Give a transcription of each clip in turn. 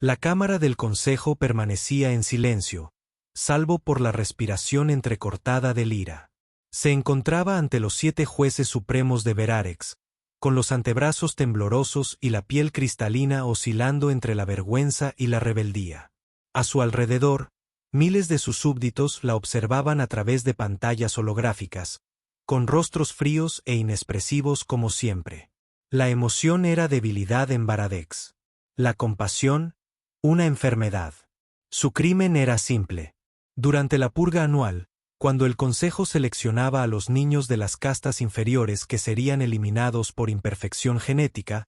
La cámara del consejo permanecía en silencio, salvo por la respiración entrecortada de Lyra. Se encontraba ante los 7 jueces supremos de Verarex, con los antebrazos temblorosos y la piel cristalina oscilando entre la vergüenza y la rebeldía. A su alrededor, miles de sus súbditos la observaban a través de pantallas holográficas, con rostros fríos e inexpresivos como siempre. La emoción era debilidad en Varadex. La compasión, una enfermedad. Su crimen era simple. Durante la purga anual, cuando el consejo seleccionaba a los niños de las castas inferiores que serían eliminados por imperfección genética,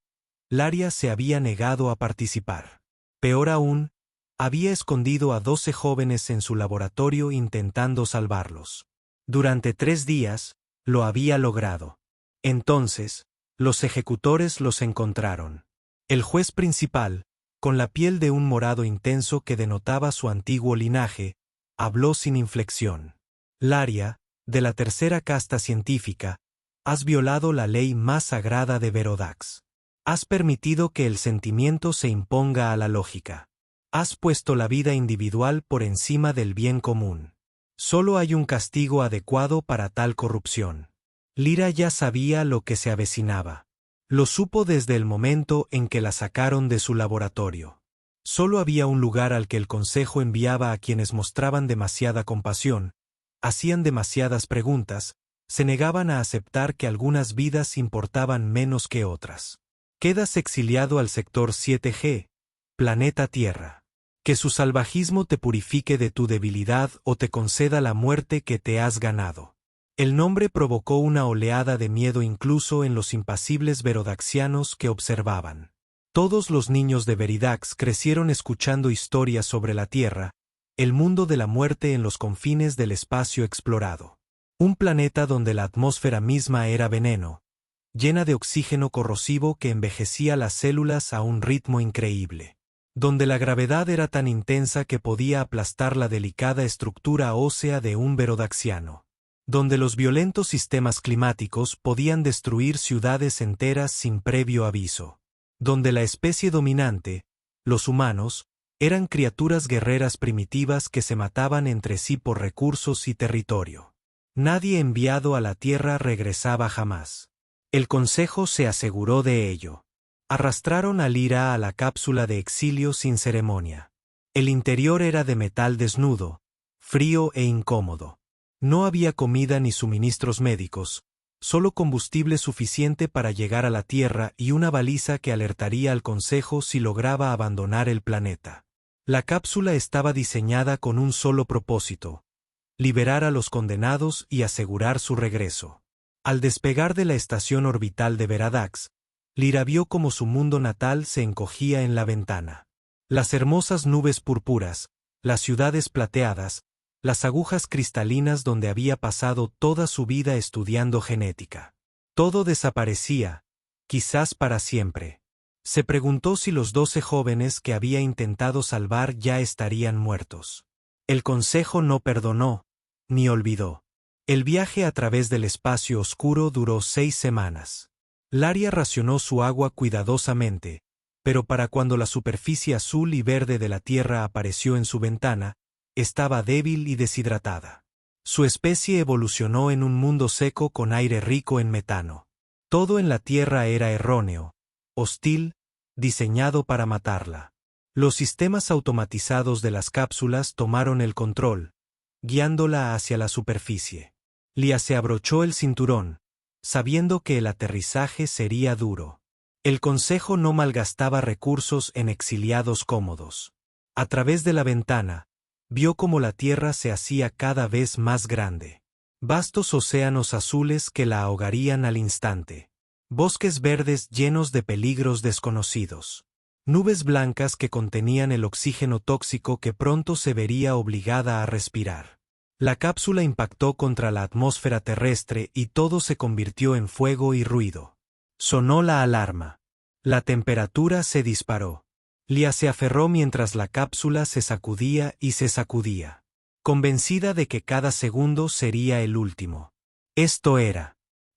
Laria se había negado a participar. Peor aún, había escondido a 12 jóvenes en su laboratorio intentando salvarlos. Durante 3 días, lo había logrado. Entonces, los ejecutores los encontraron. El juez principal, con la piel de un morado intenso que denotaba su antiguo linaje, habló sin inflexión. Laria, de la tercera casta científica, has violado la ley más sagrada de Verodax. Has permitido que el sentimiento se imponga a la lógica. Has puesto la vida individual por encima del bien común. Solo hay un castigo adecuado para tal corrupción. Lyra ya sabía lo que se avecinaba. Lo supo desde el momento en que la sacaron de su laboratorio. Solo había un lugar al que el consejo enviaba a quienes mostraban demasiada compasión, hacían demasiadas preguntas, se negaban a aceptar que algunas vidas importaban menos que otras. Quedas exiliado al sector 7G, planeta Tierra. Que su salvajismo te purifique de tu debilidad o te conceda la muerte que te has ganado. El nombre provocó una oleada de miedo incluso en los impasibles verodaxianos que observaban. Todos los niños de Veridax crecieron escuchando historias sobre la Tierra, el mundo de la muerte en los confines del espacio explorado. Un planeta donde la atmósfera misma era veneno, llena de oxígeno corrosivo que envejecía las células a un ritmo increíble. Donde la gravedad era tan intensa que podía aplastar la delicada estructura ósea de un verodaxiano. Donde los violentos sistemas climáticos podían destruir ciudades enteras sin previo aviso. Donde la especie dominante, los humanos, eran criaturas guerreras primitivas que se mataban entre sí por recursos y territorio. Nadie enviado a la Tierra regresaba jamás. El consejo se aseguró de ello. Arrastraron a Lyra a la cápsula de exilio sin ceremonia. El interior era de metal desnudo, frío e incómodo. No había comida ni suministros médicos, solo combustible suficiente para llegar a la Tierra y una baliza que alertaría al consejo si lograba abandonar el planeta. La cápsula estaba diseñada con un solo propósito: liberar a los condenados y asegurar su regreso. Al despegar de la estación orbital de Veradax, Lyra vio como su mundo natal se encogía en la ventana. Las hermosas nubes púrpuras, las ciudades plateadas, las agujas cristalinas donde había pasado toda su vida estudiando genética. Todo desaparecía, quizás para siempre. Se preguntó si los 12 jóvenes que había intentado salvar ya estarían muertos. El consejo no perdonó, ni olvidó. El viaje a través del espacio oscuro duró 6 semanas. Laria racionó su agua cuidadosamente, pero para cuando la superficie azul y verde de la Tierra apareció en su ventana, estaba débil y deshidratada. Su especie evolucionó en un mundo seco con aire rico en metano. Todo en la Tierra era erróneo, hostil, diseñado para matarla. Los sistemas automatizados de las cápsulas tomaron el control, guiándola hacia la superficie. Lia se abrochó el cinturón, sabiendo que el aterrizaje sería duro. El consejo no malgastaba recursos en exiliados cómodos. A través de la ventana, vio cómo la Tierra se hacía cada vez más grande. Vastos océanos azules que la ahogarían al instante. Bosques verdes llenos de peligros desconocidos. Nubes blancas que contenían el oxígeno tóxico que pronto se vería obligada a respirar. La cápsula impactó contra la atmósfera terrestre y todo se convirtió en fuego y ruido. Sonó la alarma. La temperatura se disparó. Lia se aferró mientras la cápsula se sacudía y se sacudía, convencida de que cada segundo sería el último.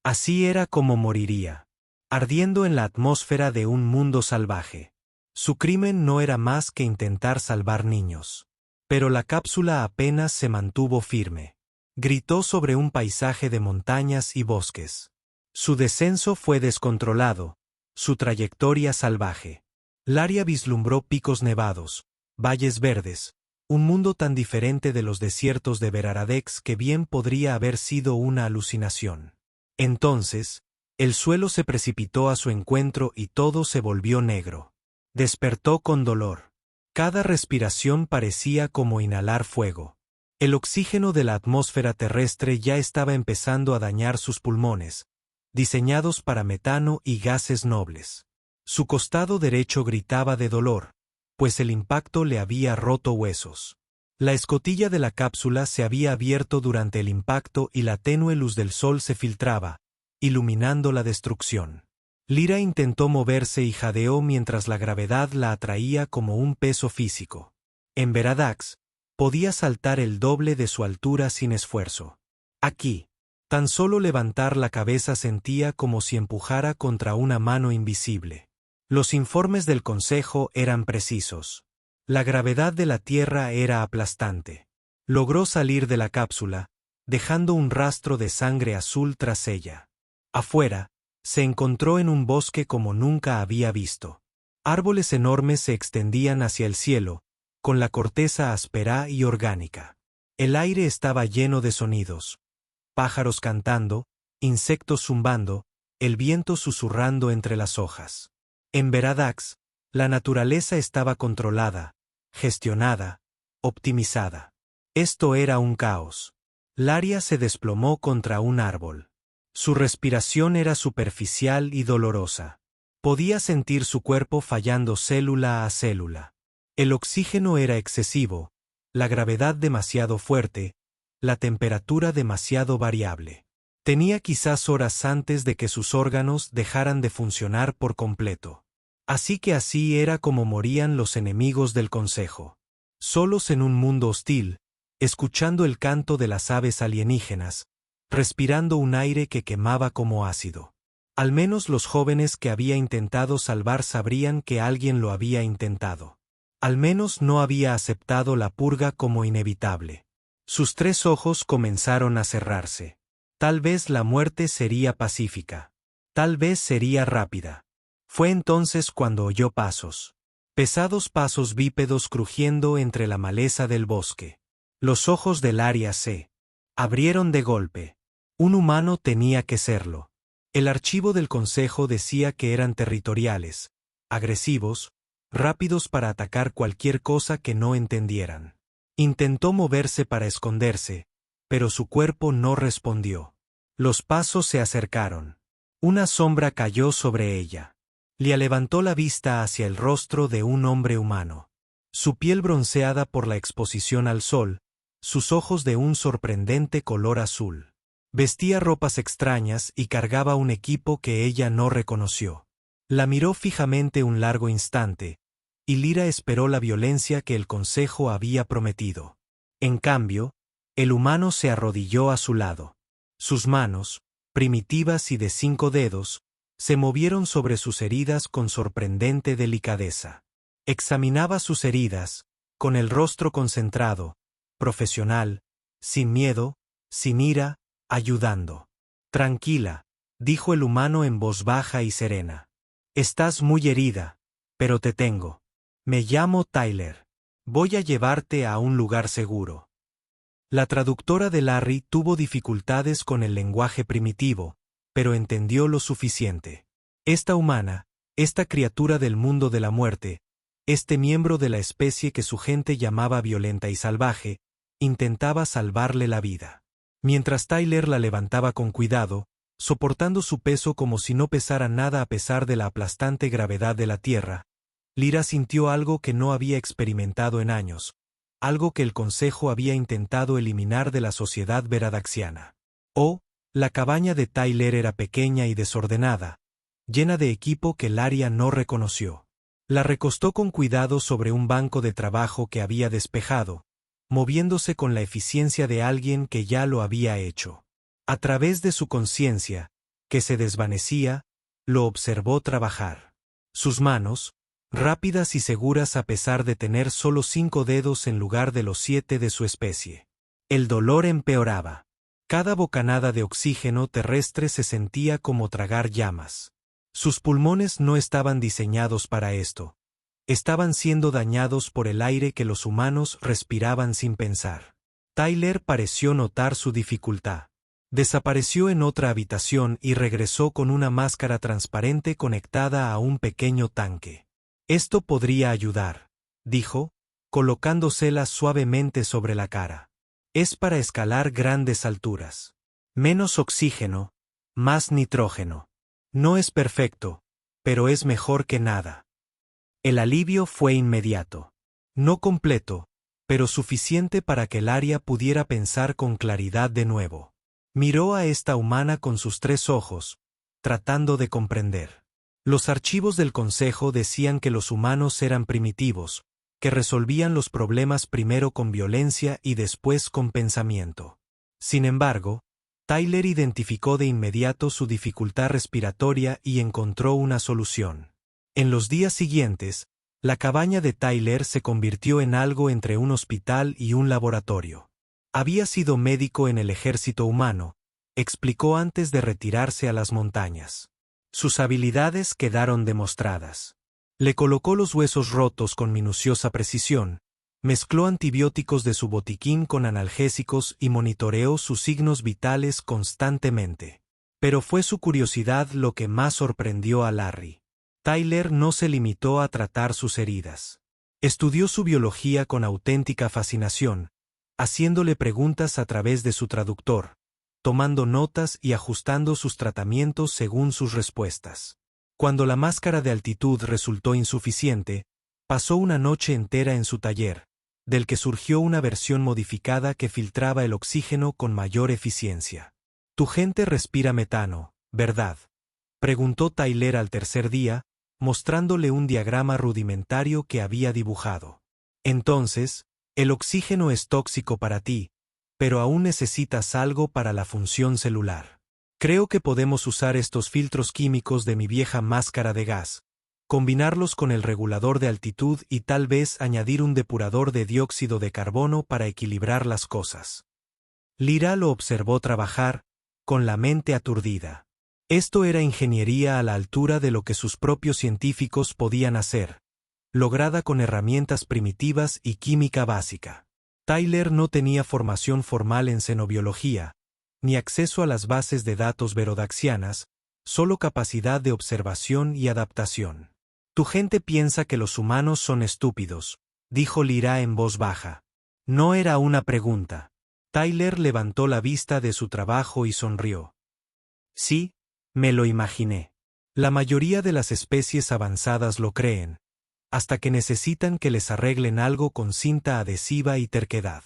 Así era como moriría, ardiendo en la atmósfera de un mundo salvaje. Su crimen no era más que intentar salvar niños. Pero la cápsula apenas se mantuvo firme. Gritó sobre un paisaje de montañas y bosques. Su descenso fue descontrolado, su trayectoria salvaje. Laria vislumbró picos nevados, valles verdes, un mundo tan diferente de los desiertos de Veraradex que bien podría haber sido una alucinación. Entonces, el suelo se precipitó a su encuentro y todo se volvió negro. Despertó con dolor. Cada respiración parecía como inhalar fuego. El oxígeno de la atmósfera terrestre ya estaba empezando a dañar sus pulmones, diseñados para metano y gases nobles. Su costado derecho gritaba de dolor, pues el impacto le había roto huesos. La escotilla de la cápsula se había abierto durante el impacto y la tenue luz del sol se filtraba, iluminando la destrucción. Lyra intentó moverse y jadeó mientras la gravedad la atraía como un peso físico. En Veradax, podía saltar el doble de su altura sin esfuerzo. Aquí, tan solo levantar la cabeza sentía como si empujara contra una mano invisible. Los informes del Consejo eran precisos. La gravedad de la Tierra era aplastante. Logró salir de la cápsula, dejando un rastro de sangre azul tras ella. Afuera, se encontró en un bosque como nunca había visto. Árboles enormes se extendían hacia el cielo, con la corteza áspera y orgánica. El aire estaba lleno de sonidos. Pájaros cantando, insectos zumbando, el viento susurrando entre las hojas. En Veradax, la naturaleza estaba controlada, gestionada, optimizada. Esto era un caos. Laria se desplomó contra un árbol. Su respiración era superficial y dolorosa. Podía sentir su cuerpo fallando célula a célula. El oxígeno era excesivo, la gravedad demasiado fuerte, la temperatura demasiado variable. Tenía quizás horas antes de que sus órganos dejaran de funcionar por completo. Así que así era como morían los enemigos del Consejo. Solos en un mundo hostil, escuchando el canto de las aves alienígenas, respirando un aire que quemaba como ácido. Al menos los jóvenes que había intentado salvar sabrían que alguien lo había intentado. Al menos no había aceptado la purga como inevitable. Sus 3 ojos comenzaron a cerrarse. Tal vez la muerte sería pacífica. Tal vez sería rápida. Fue entonces cuando oyó pasos. Pesados pasos bípedos crujiendo entre la maleza del bosque. Los ojos de Laria se abrieron de golpe. Un humano tenía que serlo. El archivo del Consejo decía que eran territoriales, agresivos, rápidos para atacar cualquier cosa que no entendieran. Intentó moverse para esconderse, pero su cuerpo no respondió. Los pasos se acercaron. Una sombra cayó sobre ella. Lia levantó la vista hacia el rostro de un hombre humano. Su piel bronceada por la exposición al sol, sus ojos de un sorprendente color azul. Vestía ropas extrañas y cargaba un equipo que ella no reconoció. La miró fijamente un largo instante, y Lyra esperó la violencia que el Consejo había prometido. En cambio, el humano se arrodilló a su lado. Sus manos, primitivas y de 5 dedos, se movieron sobre sus heridas con sorprendente delicadeza. Examinaba sus heridas, con el rostro concentrado, profesional, sin miedo, sin ira, ayudando. Tranquila, dijo el humano en voz baja y serena. Estás muy herida, pero te tengo. Me llamo Tyler. Voy a llevarte a un lugar seguro. La traductora de Larry tuvo dificultades con el lenguaje primitivo, pero entendió lo suficiente. Esta humana, esta criatura del mundo de la muerte, este miembro de la especie que su gente llamaba violenta y salvaje, intentaba salvarle la vida. Mientras Tyler la levantaba con cuidado, soportando su peso como si no pesara nada a pesar de la aplastante gravedad de la tierra, Lyra sintió algo que no había experimentado en años, algo que el Consejo había intentado eliminar de la sociedad veradaxiana. La cabaña de Tyler era pequeña y desordenada, llena de equipo que Laria no reconoció. La recostó con cuidado sobre un banco de trabajo que había despejado, moviéndose con la eficiencia de alguien que ya lo había hecho. A través de su conciencia, que se desvanecía, lo observó trabajar. Sus manos, rápidas y seguras a pesar de tener solo 5 dedos en lugar de los 7 de su especie. El dolor empeoraba. Cada bocanada de oxígeno terrestre se sentía como tragar llamas. Sus pulmones no estaban diseñados para esto. Estaban siendo dañados por el aire que los humanos respiraban sin pensar. Tyler pareció notar su dificultad. Desapareció en otra habitación y regresó con una máscara transparente conectada a un pequeño tanque. Esto podría ayudar, dijo, colocándosela suavemente sobre la cara. Es para escalar grandes alturas. Menos oxígeno, más nitrógeno. No es perfecto, pero es mejor que nada. El alivio fue inmediato. No completo, pero suficiente para que Laria pudiera pensar con claridad de nuevo. Miró a esta humana con sus 3 ojos, tratando de comprender. Los archivos del Consejo decían que los humanos eran primitivos, que resolvían los problemas primero con violencia y después con pensamiento. Sin embargo, Tyler identificó de inmediato su dificultad respiratoria y encontró una solución. En los días siguientes, la cabaña de Tyler se convirtió en algo entre un hospital y un laboratorio. Había sido médico en el ejército humano, explicó antes de retirarse a las montañas. Sus habilidades quedaron demostradas. Le colocó los huesos rotos con minuciosa precisión, mezcló antibióticos de su botiquín con analgésicos y monitoreó sus signos vitales constantemente. Pero fue su curiosidad lo que más sorprendió a Larry. Tyler no se limitó a tratar sus heridas. Estudió su biología con auténtica fascinación, haciéndole preguntas a través de su traductor, tomando notas y ajustando sus tratamientos según sus respuestas. Cuando la máscara de altitud resultó insuficiente, pasó una noche entera en su taller, del que surgió una versión modificada que filtraba el oxígeno con mayor eficiencia. «Tu gente respira metano, ¿verdad?», preguntó Tyler al tercer día, mostrándole un diagrama rudimentario que había dibujado. «Entonces, el oxígeno es tóxico para ti, pero aún necesitas algo para la función celular. Creo que podemos usar estos filtros químicos de mi vieja máscara de gas, combinarlos con el regulador de altitud y tal vez añadir un depurador de dióxido de carbono para equilibrar las cosas». Lyra lo observó trabajar, con la mente aturdida. Esto era ingeniería a la altura de lo que sus propios científicos podían hacer, lograda con herramientas primitivas y química básica. Tyler no tenía formación formal en xenobiología, ni acceso a las bases de datos verodaxianas, solo capacidad de observación y adaptación. «Tu gente piensa que los humanos son estúpidos», dijo Lyra en voz baja. No era una pregunta. Tyler levantó la vista de su trabajo y sonrió. «Sí, me lo imaginé. La mayoría de las especies avanzadas lo creen, hasta que necesitan que les arreglen algo con cinta adhesiva y terquedad».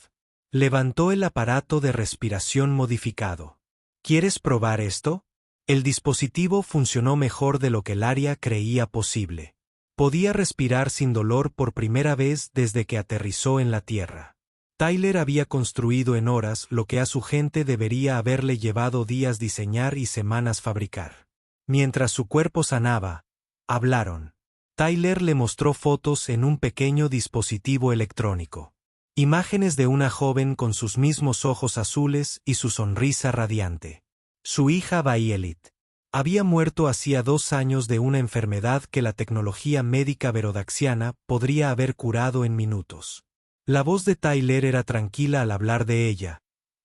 Levantó el aparato de respiración modificado. «¿Quieres probar esto?». El dispositivo funcionó mejor de lo que Laria creía posible. Podía respirar sin dolor por primera vez desde que aterrizó en la Tierra. Tyler había construido en horas lo que a su gente debería haberle llevado días diseñar y semanas fabricar. Mientras su cuerpo sanaba, hablaron. Tyler le mostró fotos en un pequeño dispositivo electrónico. Imágenes de una joven con sus mismos ojos azules y su sonrisa radiante. Su hija Violet había muerto hacía 2 años de una enfermedad que la tecnología médica verodaxiana podría haber curado en minutos. La voz de Tyler era tranquila al hablar de ella,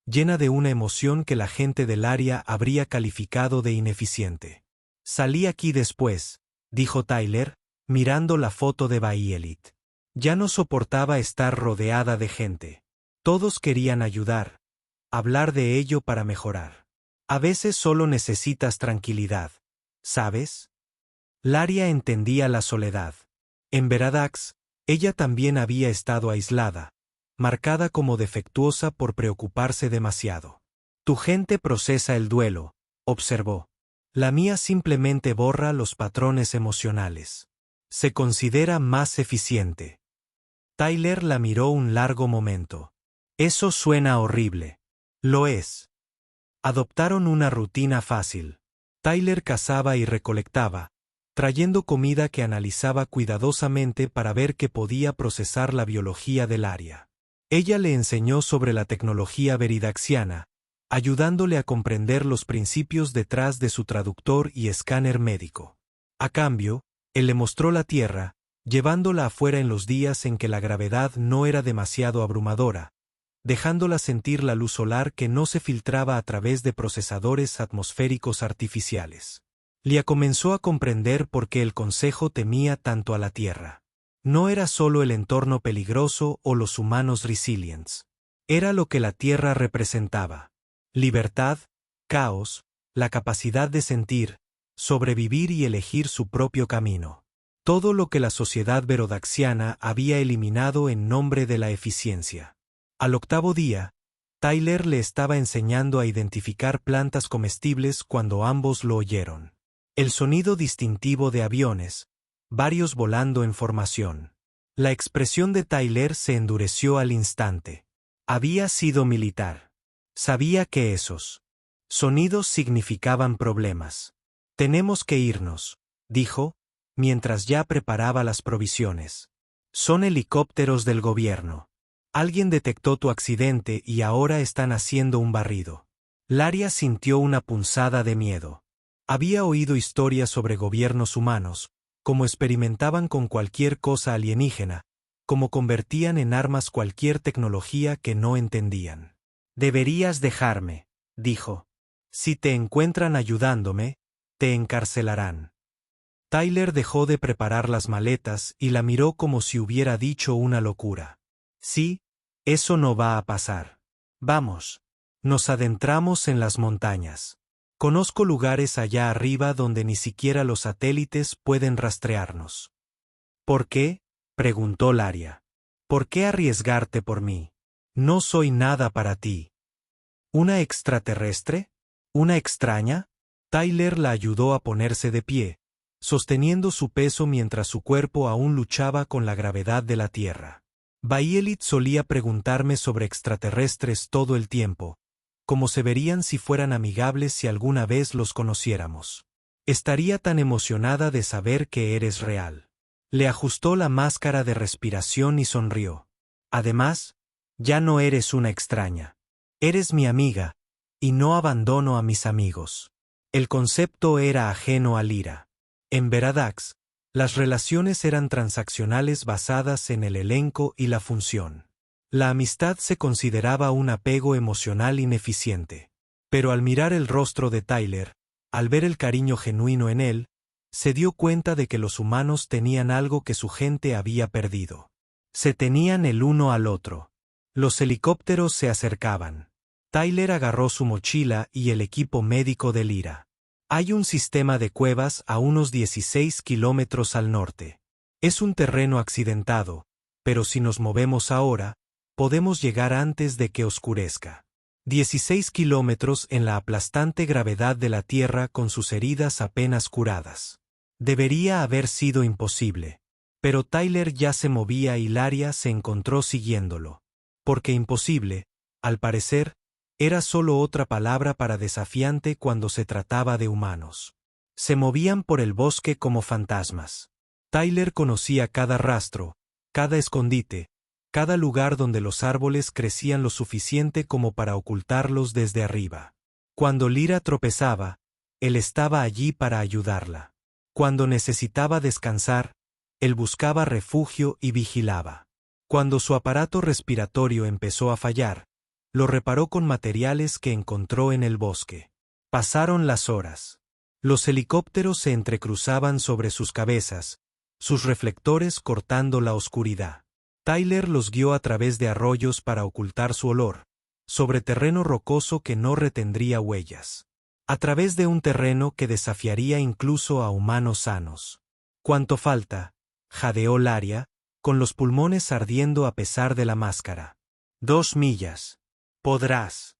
llena de una emoción que la gente del área habría calificado de ineficiente. «Salí aquí después», dijo Tyler, mirando la foto de Violet. Ya no soportaba estar rodeada de gente. Todos querían ayudar, hablar de ello para mejorar. A veces solo necesitas tranquilidad, ¿sabes? Laria entendía la soledad. En Veradax, ella también había estado aislada, marcada como defectuosa por preocuparse demasiado. «Tu gente procesa el duelo», observó. «La mía simplemente borra los patrones emocionales. Se considera más eficiente». Tyler la miró un largo momento. «Eso suena horrible». «Lo es». Adoptaron una rutina fácil. Tyler cazaba y recolectaba, trayendo comida que analizaba cuidadosamente para ver que podía procesar la biología del área. Ella le enseñó sobre la tecnología veridaxiana, ayudándole a comprender los principios detrás de su traductor y escáner médico. A cambio, él le mostró la Tierra, llevándola afuera en los días en que la gravedad no era demasiado abrumadora, dejándola sentir la luz solar que no se filtraba a través de procesadores atmosféricos artificiales. Lia comenzó a comprender por qué el Consejo temía tanto a la Tierra. No era solo el entorno peligroso o los humanos resilients. Era lo que la Tierra representaba. Libertad, caos, la capacidad de sentir, sobrevivir y elegir su propio camino. Todo lo que la sociedad verodaxiana había eliminado en nombre de la eficiencia. Al octavo día, Tyler le estaba enseñando a identificar plantas comestibles cuando ambos lo oyeron. El sonido distintivo de aviones, varios volando en formación. La expresión de Tyler se endureció al instante. Había sido militar. Sabía que esos sonidos significaban problemas. Tenemos que irnos, dijo, mientras ya preparaba las provisiones. Son helicópteros del gobierno. Alguien detectó tu accidente y ahora están haciendo un barrido. Laria sintió una punzada de miedo. Había oído historias sobre gobiernos humanos, cómo experimentaban con cualquier cosa alienígena, cómo convertían en armas cualquier tecnología que no entendían. Deberías dejarme, dijo. Si te encuentran ayudándome, te encarcelarán. Tyler dejó de preparar las maletas y la miró como si hubiera dicho una locura. Sí, eso no va a pasar. Vamos. Nos adentramos en las montañas. Conozco lugares allá arriba donde ni siquiera los satélites pueden rastrearnos. ¿Por qué? Preguntó Laria. ¿Por qué arriesgarte por mí? No soy nada para ti. ¿Una extraterrestre? ¿Una extraña? Tyler la ayudó a ponerse de pie, sosteniendo su peso mientras su cuerpo aún luchaba con la gravedad de la Tierra. Bayelit solía preguntarme sobre extraterrestres todo el tiempo, cómo se verían si fueran amigables si alguna vez los conociéramos. Estaría tan emocionada de saber que eres real. Le ajustó la máscara de respiración y sonrió. Además, ya no eres una extraña. Eres mi amiga, y no abandono a mis amigos. El concepto era ajeno a Lyra. En Veradax, las relaciones eran transaccionales basadas en el elenco y la función. La amistad se consideraba un apego emocional ineficiente. Pero al mirar el rostro de Tyler, al ver el cariño genuino en él, se dio cuenta de que los humanos tenían algo que su gente había perdido. Se tenían el uno al otro. Los helicópteros se acercaban. Tyler agarró su mochila y el equipo médico de Lyra. Hay un sistema de cuevas a unos 16 kilómetros al norte. Es un terreno accidentado, pero si nos movemos ahora, podemos llegar antes de que oscurezca. 16 kilómetros en la aplastante gravedad de la Tierra con sus heridas apenas curadas. Debería haber sido imposible. Pero Tyler ya se movía y Laria se encontró siguiéndolo. Porque imposible, al parecer, era solo otra palabra para desafiante cuando se trataba de humanos. Se movían por el bosque como fantasmas. Tyler conocía cada rastro, cada escondite, cada lugar donde los árboles crecían lo suficiente como para ocultarlos desde arriba. Cuando Lyra tropezaba, él estaba allí para ayudarla. Cuando necesitaba descansar, él buscaba refugio y vigilaba. Cuando su aparato respiratorio empezó a fallar, lo reparó con materiales que encontró en el bosque. Pasaron las horas. Los helicópteros se entrecruzaban sobre sus cabezas, sus reflectores cortando la oscuridad. Tyler los guió a través de arroyos para ocultar su olor, sobre terreno rocoso que no retendría huellas. A través de un terreno que desafiaría incluso a humanos sanos. ¿Cuánto falta?, jadeó Laria, con los pulmones ardiendo a pesar de la máscara. 2 millas. Podrás.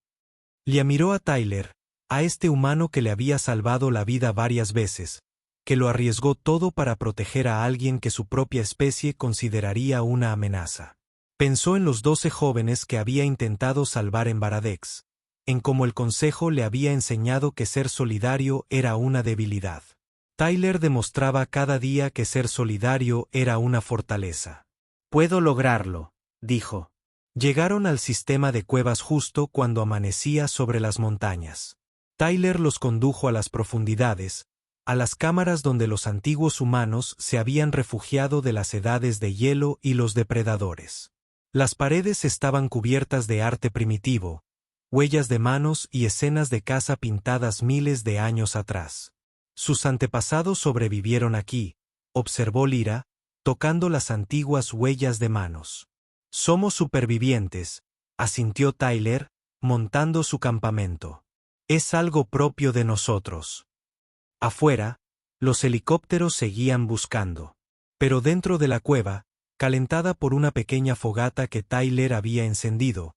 Lia miró a Tyler, a este humano que le había salvado la vida varias veces, que lo arriesgó todo para proteger a alguien que su propia especie consideraría una amenaza. Pensó en los 12 jóvenes que había intentado salvar en Varadex, en cómo el Consejo le había enseñado que ser solidario era una debilidad. Tyler demostraba cada día que ser solidario era una fortaleza. Puedo lograrlo, dijo. Llegaron al sistema de cuevas justo cuando amanecía sobre las montañas. Tyler los condujo a las profundidades, a las cámaras donde los antiguos humanos se habían refugiado de las edades de hielo y los depredadores. Las paredes estaban cubiertas de arte primitivo, huellas de manos y escenas de caza pintadas miles de años atrás. Sus antepasados sobrevivieron aquí, observó Lyra, tocando las antiguas huellas de manos. Somos supervivientes, asintió Tyler, montando su campamento. Es algo propio de nosotros. Afuera, los helicópteros seguían buscando. Pero dentro de la cueva, calentada por una pequeña fogata que Tyler había encendido,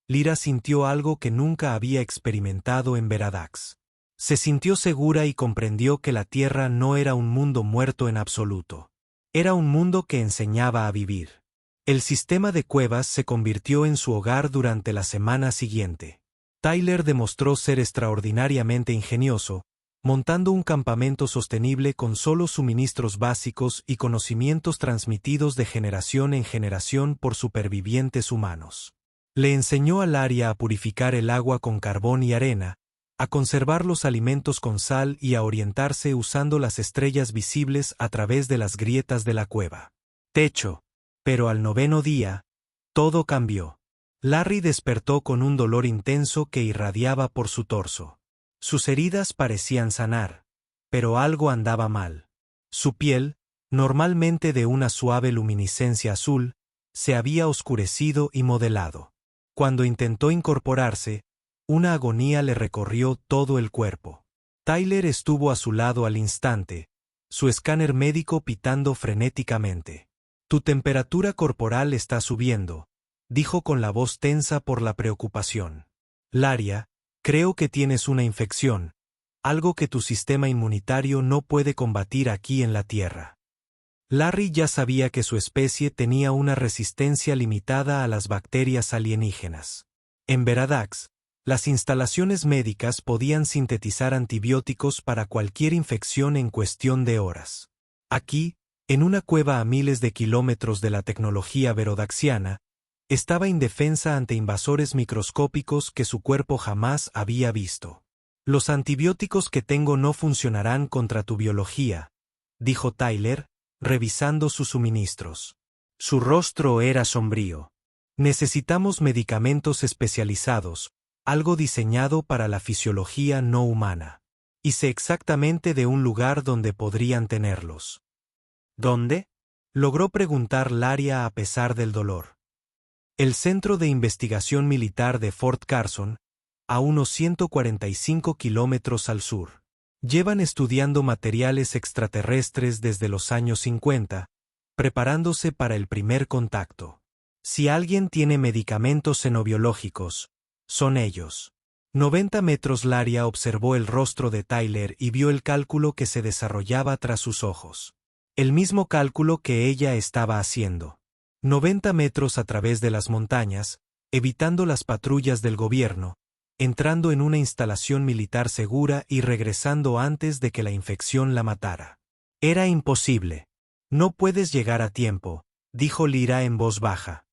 Lyra sintió algo que nunca había experimentado en Veradax. Se sintió segura y comprendió que la Tierra no era un mundo muerto en absoluto. Era un mundo que enseñaba a vivir. El sistema de cuevas se convirtió en su hogar durante la semana siguiente. Tyler demostró ser extraordinariamente ingenioso, montando un campamento sostenible con solo suministros básicos y conocimientos transmitidos de generación en generación por supervivientes humanos. Le enseñó a Laria a purificar el agua con carbón y arena, a conservar los alimentos con sal y a orientarse usando las estrellas visibles a través de las grietas de la cueva. Techo. Pero al 9º día, todo cambió. Larry despertó con un dolor intenso que irradiaba por su torso. Sus heridas parecían sanar, pero algo andaba mal. Su piel, normalmente de una suave luminiscencia azul, se había oscurecido y modelado. Cuando intentó incorporarse, una agonía le recorrió todo el cuerpo. Tyler estuvo a su lado al instante, su escáner médico pitando frenéticamente. Tu temperatura corporal está subiendo, dijo con la voz tensa por la preocupación. Laria, creo que tienes una infección, algo que tu sistema inmunitario no puede combatir aquí en la Tierra. Larry ya sabía que su especie tenía una resistencia limitada a las bacterias alienígenas. En Veradax, las instalaciones médicas podían sintetizar antibióticos para cualquier infección en cuestión de horas. Aquí, en una cueva a miles de kilómetros de la tecnología verodaxiana, estaba indefensa ante invasores microscópicos que su cuerpo jamás había visto. Los antibióticos que tengo no funcionarán contra tu biología, dijo Tyler, revisando sus suministros. Su rostro era sombrío. Necesitamos medicamentos especializados, algo diseñado para la fisiología no humana. Y sé exactamente de un lugar donde podrían tenerlos. ¿Dónde? Logró preguntar Laria a pesar del dolor. El Centro de Investigación Militar de Fort Carson, a unos 145 kilómetros al sur. Llevan estudiando materiales extraterrestres desde los años 50, preparándose para el primer contacto. Si alguien tiene medicamentos xenobiológicos, son ellos. 90 metros. Laria observó el rostro de Tyler y vio el cálculo que se desarrollaba tras sus ojos. El mismo cálculo que ella estaba haciendo. 90 metros a través de las montañas, evitando las patrullas del gobierno, entrando en una instalación militar segura y regresando antes de que la infección la matara. Era imposible. No puedes llegar a tiempo, dijo Lyra en voz baja.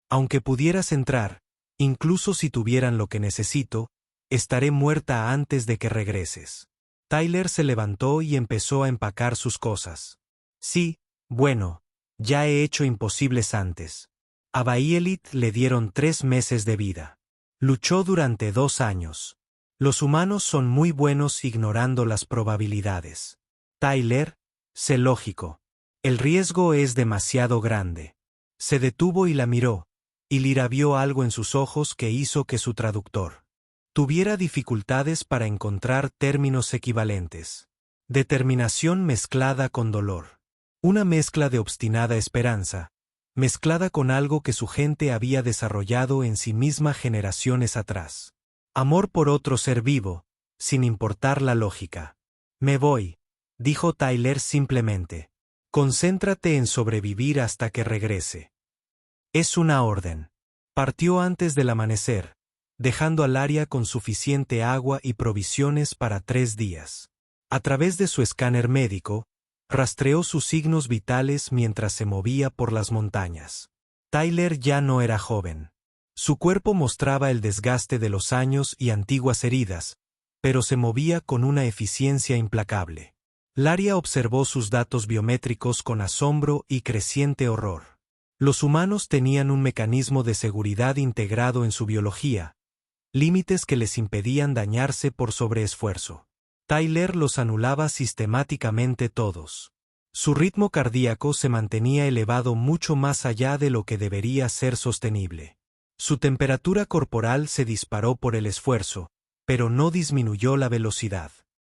Aunque pudieras entrar, incluso si tuvieran lo que necesito, estaré muerta antes de que regreses. Tyler se levantó y empezó a empacar sus cosas. Sí, bueno, ya he hecho imposibles antes. A Bayelit le dieron 3 meses de vida. Luchó durante 2 años. Los humanos son muy buenos ignorando las probabilidades. Tyler, sé lógico. El riesgo es demasiado grande. Se detuvo y la miró, y Lyra vio algo en sus ojos que hizo que su traductor tuviera dificultades para encontrar términos equivalentes. Determinación mezclada con dolor. Una mezcla de obstinada esperanza, mezclada con algo que su gente había desarrollado en sí misma generaciones atrás. Amor por otro ser vivo, sin importar la lógica. Me voy, dijo Tyler simplemente. Concéntrate en sobrevivir hasta que regrese. Es una orden. Partió antes del amanecer, dejando a Laria con suficiente agua y provisiones para 3 días. A través de su escáner médico, rastreó sus signos vitales mientras se movía por las montañas. Tyler ya no era joven. Su cuerpo mostraba el desgaste de los años y antiguas heridas, pero se movía con una eficiencia implacable. Laria observó sus datos biométricos con asombro y creciente horror. Los humanos tenían un mecanismo de seguridad integrado en su biología, límites que les impedían dañarse por sobreesfuerzo. Tyler los anulaba sistemáticamente todos. Su ritmo cardíaco se mantenía elevado mucho más allá de lo que debería ser sostenible. Su temperatura corporal se disparó por el esfuerzo, pero no disminuyó la velocidad.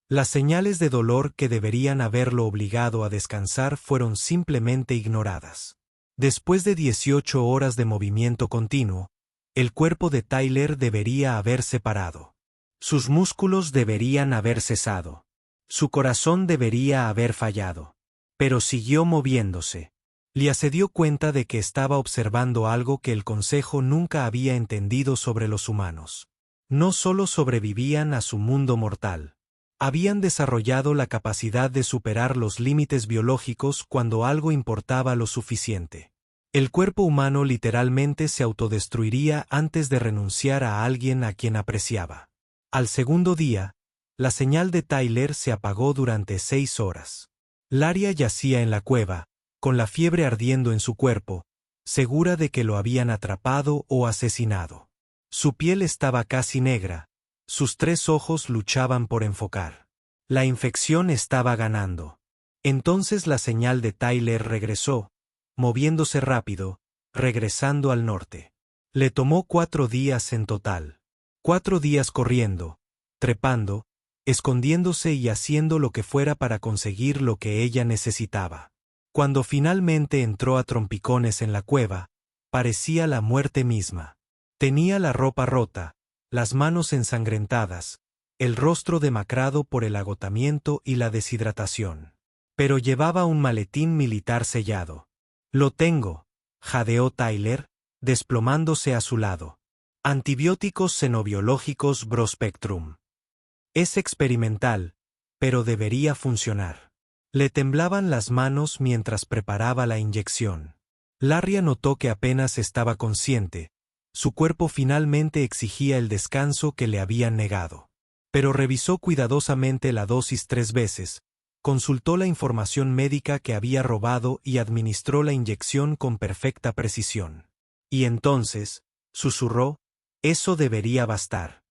Las señales de dolor que deberían haberlo obligado a descansar fueron simplemente ignoradas. Después de 18 horas de movimiento continuo, el cuerpo de Tyler debería haberse parado. Sus músculos deberían haber cesado. Su corazón debería haber fallado. Pero siguió moviéndose. Lia se dio cuenta de que estaba observando algo que el Consejo nunca había entendido sobre los humanos. No solo sobrevivían a su mundo mortal. Habían desarrollado la capacidad de superar los límites biológicos cuando algo importaba lo suficiente. El cuerpo humano literalmente se autodestruiría antes de renunciar a alguien a quien apreciaba. Al segundo día, la señal de Tyler se apagó durante 6 horas. Laria yacía en la cueva, con la fiebre ardiendo en su cuerpo, segura de que lo habían atrapado o asesinado. Su piel estaba casi negra, sus 3 ojos luchaban por enfocar. La infección estaba ganando. Entonces la señal de Tyler regresó, moviéndose rápido, regresando al norte. Le tomó 4 días en total. 4 días corriendo, trepando, escondiéndose y haciendo lo que fuera para conseguir lo que ella necesitaba. Cuando finalmente entró a trompicones en la cueva, parecía la muerte misma. Tenía la ropa rota, las manos ensangrentadas, el rostro demacrado por el agotamiento y la deshidratación. Pero llevaba un maletín militar sellado. «Lo tengo», jadeó Tyler, desplomándose a su lado. Antibióticos xenobiológicos Brospectrum. Es experimental, pero debería funcionar. Le temblaban las manos mientras preparaba la inyección. Laria notó que apenas estaba consciente. Su cuerpo finalmente exigía el descanso que le habían negado. Pero revisó cuidadosamente la dosis 3 veces, consultó la información médica que había robado y administró la inyección con perfecta precisión. Y entonces, susurró, «Eso debería bastar.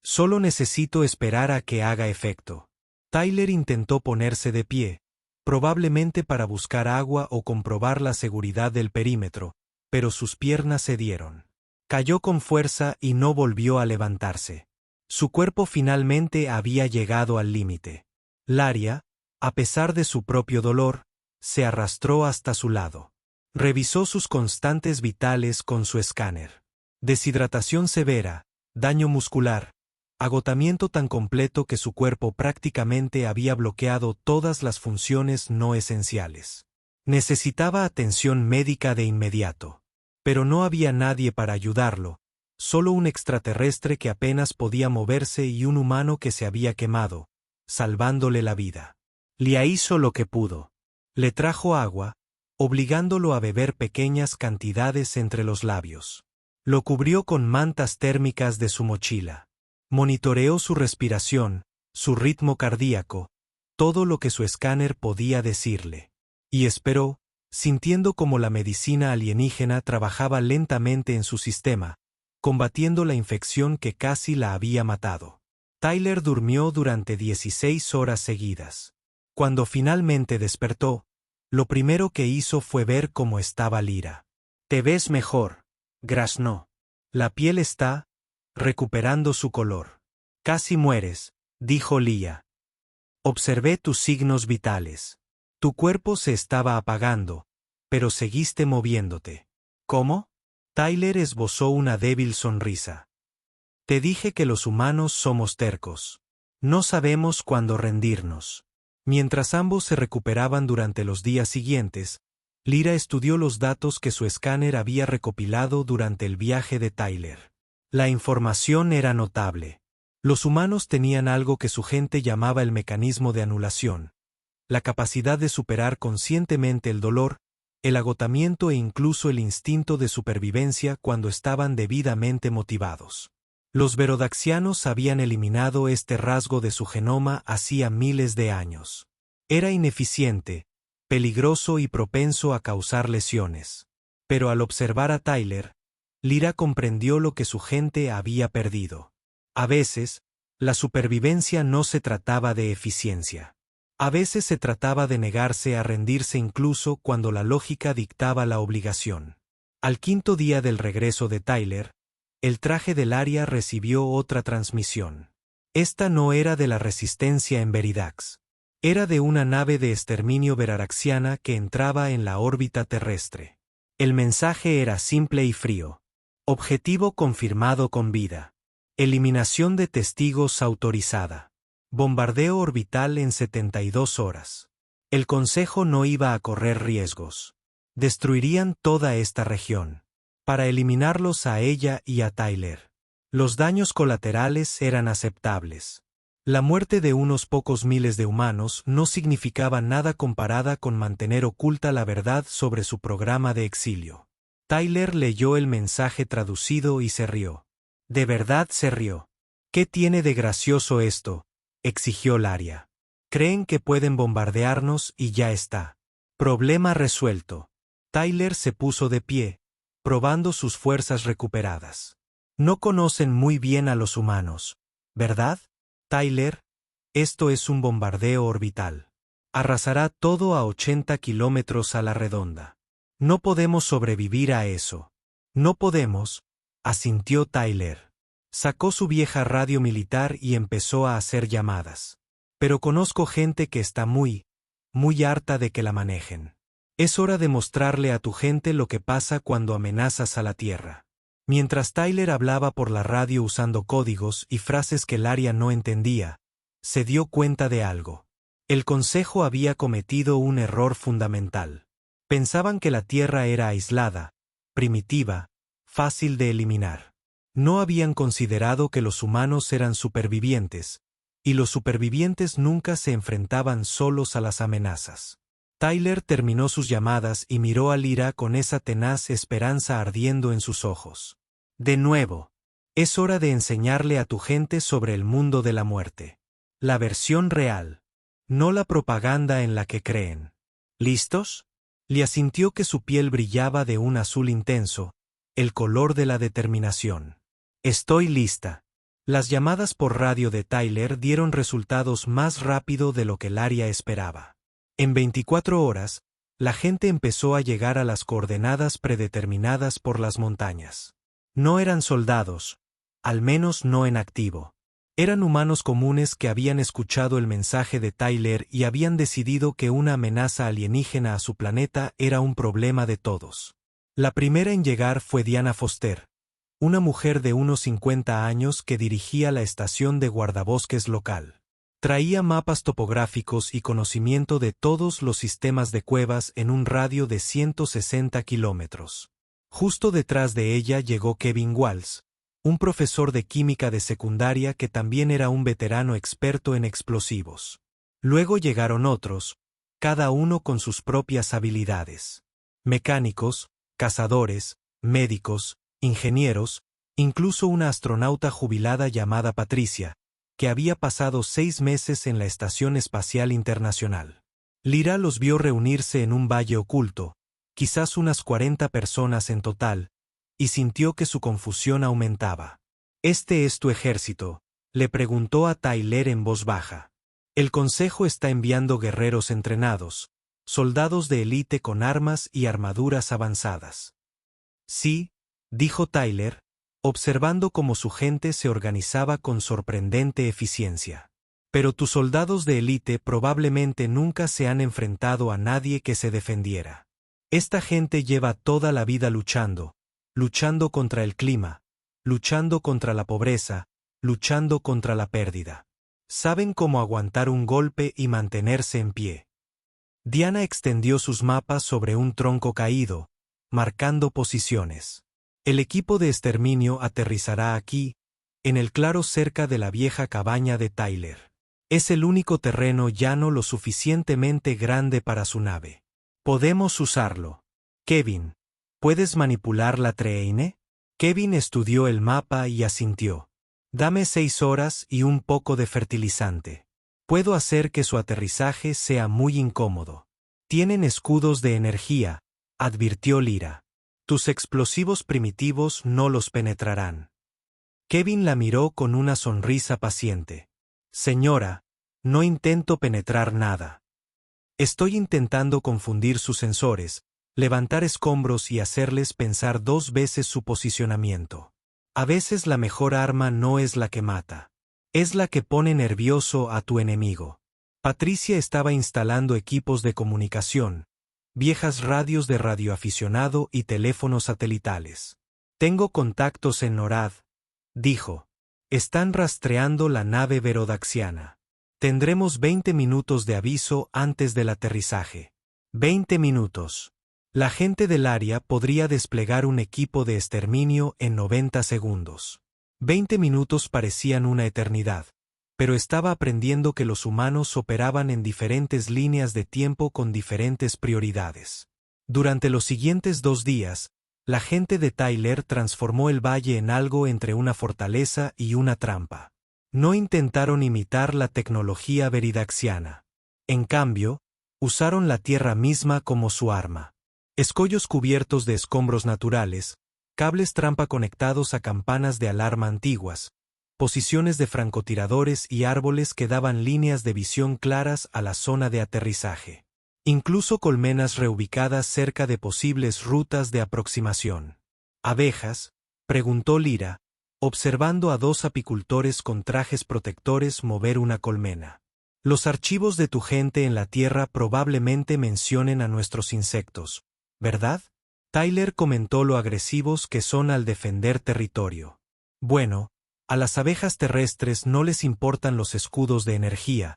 Solo necesito esperar a que haga efecto». Tyler intentó ponerse de pie, probablemente para buscar agua o comprobar la seguridad del perímetro, pero sus piernas cedieron. Cayó con fuerza y no volvió a levantarse. Su cuerpo finalmente había llegado al límite. Laria, a pesar de su propio dolor, se arrastró hasta su lado. Revisó sus constantes vitales con su escáner. Deshidratación severa, daño muscular, agotamiento tan completo que su cuerpo prácticamente había bloqueado todas las funciones no esenciales. Necesitaba atención médica de inmediato. Pero no había nadie para ayudarlo, solo un extraterrestre que apenas podía moverse y un humano que se había quemado, salvándole la vida. Lia hizo lo que pudo. Le trajo agua, obligándolo a beber pequeñas cantidades entre los labios. Lo cubrió con mantas térmicas de su mochila. Monitoreó su respiración, su ritmo cardíaco, todo lo que su escáner podía decirle. Y esperó, sintiendo como la medicina alienígena trabajaba lentamente en su sistema, combatiendo la infección que casi la había matado. Tyler durmió durante 16 horas seguidas. Cuando finalmente despertó, lo primero que hizo fue ver cómo estaba Lyra. «Te ves mejor», graznó. «La piel está recuperando su color. Casi mueres», dijo Lia. «Observé tus signos vitales. Tu cuerpo se estaba apagando, pero seguiste moviéndote». «¿Cómo?» Tyler esbozó una débil sonrisa. «Te dije que los humanos somos tercos. No sabemos cuándo rendirnos». Mientras ambos se recuperaban durante los días siguientes, Lyra estudió los datos que su escáner había recopilado durante el viaje de Tyler. La información era notable. Los humanos tenían algo que su gente llamaba el mecanismo de anulación, la capacidad de superar conscientemente el dolor, el agotamiento e incluso el instinto de supervivencia cuando estaban debidamente motivados. Los verodaxianos habían eliminado este rasgo de su genoma hacía miles de años. Era ineficiente, peligroso y propenso a causar lesiones. Pero al observar a Tyler, Lyra comprendió lo que su gente había perdido. A veces, la supervivencia no se trataba de eficiencia. A veces se trataba de negarse a rendirse incluso cuando la lógica dictaba la obligación. Al quinto día del regreso de Tyler, el traje del Aria recibió otra transmisión. Esta no era de la resistencia en Veridax. Era de una nave de exterminio veraraxiana que entraba en la órbita terrestre. El mensaje era simple y frío. Objetivo confirmado con vida. Eliminación de testigos autorizada. Bombardeo orbital en 72 horas. El Consejo no iba a correr riesgos. Destruirían toda esta región. Para eliminarlos a ella y a Tyler. Los daños colaterales eran aceptables. La muerte de unos pocos miles de humanos no significaba nada comparada con mantener oculta la verdad sobre su programa de exilio. Tyler leyó el mensaje traducido y se rió. De verdad se rió. ¿Qué tiene de gracioso esto?, exigió Laria. Creen que pueden bombardearnos y ya está. Problema resuelto. Tyler se puso de pie, probando sus fuerzas recuperadas. No conocen muy bien a los humanos, ¿verdad? Tyler, esto es un bombardeo orbital. Arrasará todo a 80 kilómetros a la redonda. No podemos sobrevivir a eso. No podemos, asintió Tyler. Sacó su vieja radio militar y empezó a hacer llamadas. Pero conozco gente que está muy harta de que la manejen. Es hora de mostrarle a tu gente lo que pasa cuando amenazas a la Tierra. Mientras Tyler hablaba por la radio usando códigos y frases que Laria no entendía, se dio cuenta de algo. El Consejo había cometido un error fundamental. Pensaban que la Tierra era aislada, primitiva, fácil de eliminar. No habían considerado que los humanos eran supervivientes, y los supervivientes nunca se enfrentaban solos a las amenazas. Tyler terminó sus llamadas y miró a Lyra con esa tenaz esperanza ardiendo en sus ojos. De nuevo, es hora de enseñarle a tu gente sobre el mundo de la muerte. La versión real, no la propaganda en la que creen. ¿Listos? Le asintió que su piel brillaba de un azul intenso, el color de la determinación. Estoy lista. Las llamadas por radio de Tyler dieron resultados más rápido de lo que Laria esperaba. En 24 horas, la gente empezó a llegar a las coordenadas predeterminadas por las montañas. No eran soldados, al menos no en activo. Eran humanos comunes que habían escuchado el mensaje de Tyler y habían decidido que una amenaza alienígena a su planeta era un problema de todos. La primera en llegar fue Diana Foster, una mujer de unos 50 años que dirigía la estación de guardabosques local. Traía mapas topográficos y conocimiento de todos los sistemas de cuevas en un radio de 160 kilómetros. Justo detrás de ella llegó Kevin Walls, un profesor de química de secundaria que también era un veterano experto en explosivos. Luego llegaron otros, cada uno con sus propias habilidades. Mecánicos, cazadores, médicos, ingenieros, incluso una astronauta jubilada llamada Patricia, que había pasado 6 meses en la Estación Espacial Internacional. Lyra los vio reunirse en un valle oculto, quizás unas 40 personas en total, y sintió que su confusión aumentaba. ¿Este es tu ejército?, le preguntó a Tyler en voz baja. El Consejo está enviando guerreros entrenados, soldados de élite con armas y armaduras avanzadas. Sí, dijo Tyler, observando cómo su gente se organizaba con sorprendente eficiencia. Pero tus soldados de élite probablemente nunca se han enfrentado a nadie que se defendiera. Esta gente lleva toda la vida luchando contra el clima, luchando contra la pobreza, luchando contra la pérdida. Saben cómo aguantar un golpe y mantenerse en pie. Diana extendió sus mapas sobre un tronco caído, marcando posiciones. El equipo de exterminio aterrizará aquí, en el claro cerca de la vieja cabaña de Tyler. Es el único terreno llano lo suficientemente grande para su nave. Podemos usarlo. Kevin, ¿puedes manipular la Treine? Kevin estudió el mapa y asintió. Dame 6 horas y un poco de fertilizante. Puedo hacer que su aterrizaje sea muy incómodo. Tienen escudos de energía, advirtió Lyra. Tus explosivos primitivos no los penetrarán. Kevin la miró con una sonrisa paciente. Señora, no intento penetrar nada. Estoy intentando confundir sus sensores, levantar escombros y hacerles pensar 2 veces su posicionamiento. A veces la mejor arma no es la que mata. Es la que pone nervioso a tu enemigo. Patricia estaba instalando equipos de comunicación, viejas radios de radioaficionado y teléfonos satelitales. Tengo contactos en NORAD, dijo. Están rastreando la nave verodaxiana. Tendremos 20 minutos de aviso antes del aterrizaje. 20 minutos. La gente del área podría desplegar un equipo de exterminio en 90 segundos. 20 minutos parecían una eternidad, pero estaba aprendiendo que los humanos operaban en diferentes líneas de tiempo con diferentes prioridades. Durante los siguientes 2 días, la gente de Tyler transformó el valle en algo entre una fortaleza y una trampa. No intentaron imitar la tecnología veridaxiana. En cambio, usaron la tierra misma como su arma. Escollos cubiertos de escombros naturales, cables trampa conectados a campanas de alarma antiguas, posiciones de francotiradores y árboles que daban líneas de visión claras a la zona de aterrizaje. Incluso colmenas reubicadas cerca de posibles rutas de aproximación. ¿Abejas?, preguntó Lyra, observando a 2 apicultores con trajes protectores mover una colmena. Los archivos de tu gente en la Tierra probablemente mencionen a nuestros insectos, ¿verdad? Tyler comentó lo agresivos que son al defender territorio. Bueno, a las abejas terrestres no les importan los escudos de energía,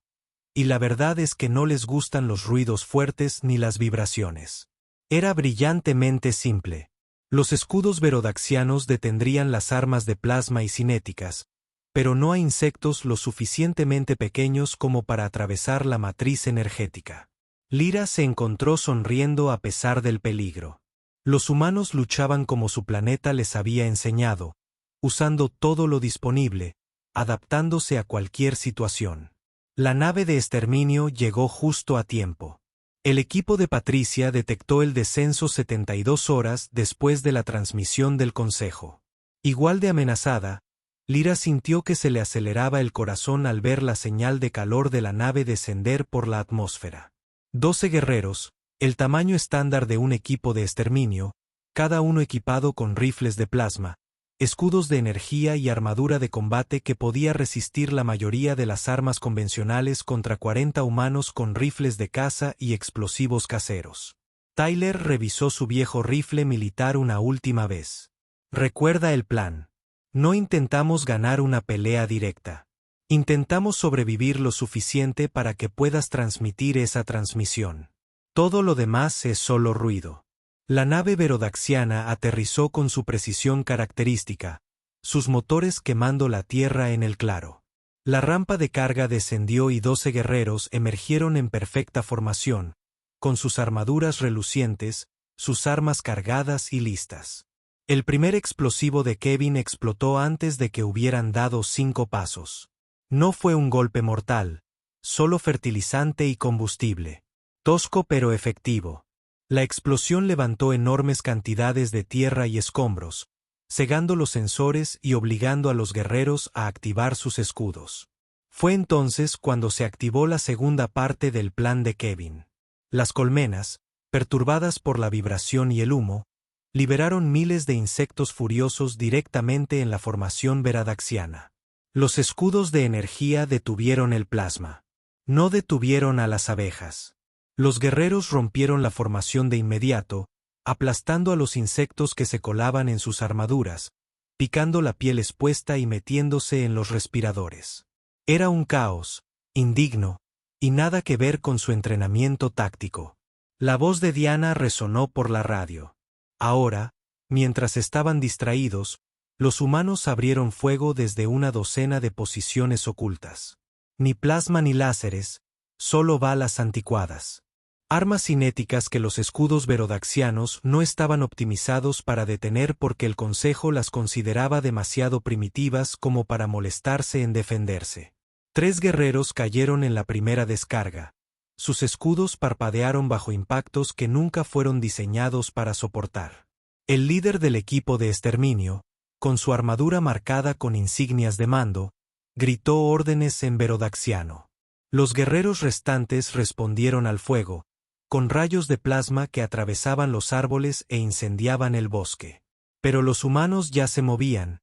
y la verdad es que no les gustan los ruidos fuertes ni las vibraciones. Era brillantemente simple. Los escudos verodaxianos detendrían las armas de plasma y cinéticas, pero no a insectos lo suficientemente pequeños como para atravesar la matriz energética. Lyra se encontró sonriendo a pesar del peligro. Los humanos luchaban como su planeta les había enseñado, usando todo lo disponible, adaptándose a cualquier situación. La nave de exterminio llegó justo a tiempo. El equipo de Patricia detectó el descenso 72 horas después de la transmisión del consejo. Igual de amenazada, Lyra sintió que se le aceleraba el corazón al ver la señal de calor de la nave descender por la atmósfera. 12 guerreros, el tamaño estándar de un equipo de exterminio, cada uno equipado con rifles de plasma, escudos de energía y armadura de combate que podía resistir la mayoría de las armas convencionales contra 40 humanos con rifles de caza y explosivos caseros. Tyler revisó su viejo rifle militar una última vez. Recuerda el plan. No intentamos ganar una pelea directa. Intentamos sobrevivir lo suficiente para que puedas transmitir esa transmisión. Todo lo demás es solo ruido. La nave verodaxiana aterrizó con su precisión característica, sus motores quemando la tierra en el claro. La rampa de carga descendió y 12 guerreros emergieron en perfecta formación, con sus armaduras relucientes, sus armas cargadas y listas. El primer explosivo de Kevin explotó antes de que hubieran dado 5 pasos. No fue un golpe mortal, solo fertilizante y combustible. Tosco pero efectivo. La explosión levantó enormes cantidades de tierra y escombros, cegando los sensores y obligando a los guerreros a activar sus escudos. Fue entonces cuando se activó la segunda parte del plan de Kevin. Las colmenas, perturbadas por la vibración y el humo, liberaron miles de insectos furiosos directamente en la formación verodaxiana. Los escudos de energía detuvieron el plasma. No detuvieron a las abejas. Los guerreros rompieron la formación de inmediato, aplastando a los insectos que se colaban en sus armaduras, picando la piel expuesta y metiéndose en los respiradores. Era un caos, indigno, y nada que ver con su entrenamiento táctico. La voz de Diana resonó por la radio. Ahora, mientras estaban distraídos, Los humanos abrieron fuego desde una docena de posiciones ocultas. Ni plasma ni láseres, solo balas anticuadas. Armas cinéticas que los escudos verodaxianos no estaban optimizados para detener porque el Consejo las consideraba demasiado primitivas como para molestarse en defenderse. 3 guerreros cayeron en la primera descarga. Sus escudos parpadearon bajo impactos que nunca fueron diseñados para soportar. El líder del equipo de exterminio, con su armadura marcada con insignias de mando, gritó órdenes en verodaxiano. Los guerreros restantes respondieron al fuego, con rayos de plasma que atravesaban los árboles e incendiaban el bosque. Pero los humanos ya se movían,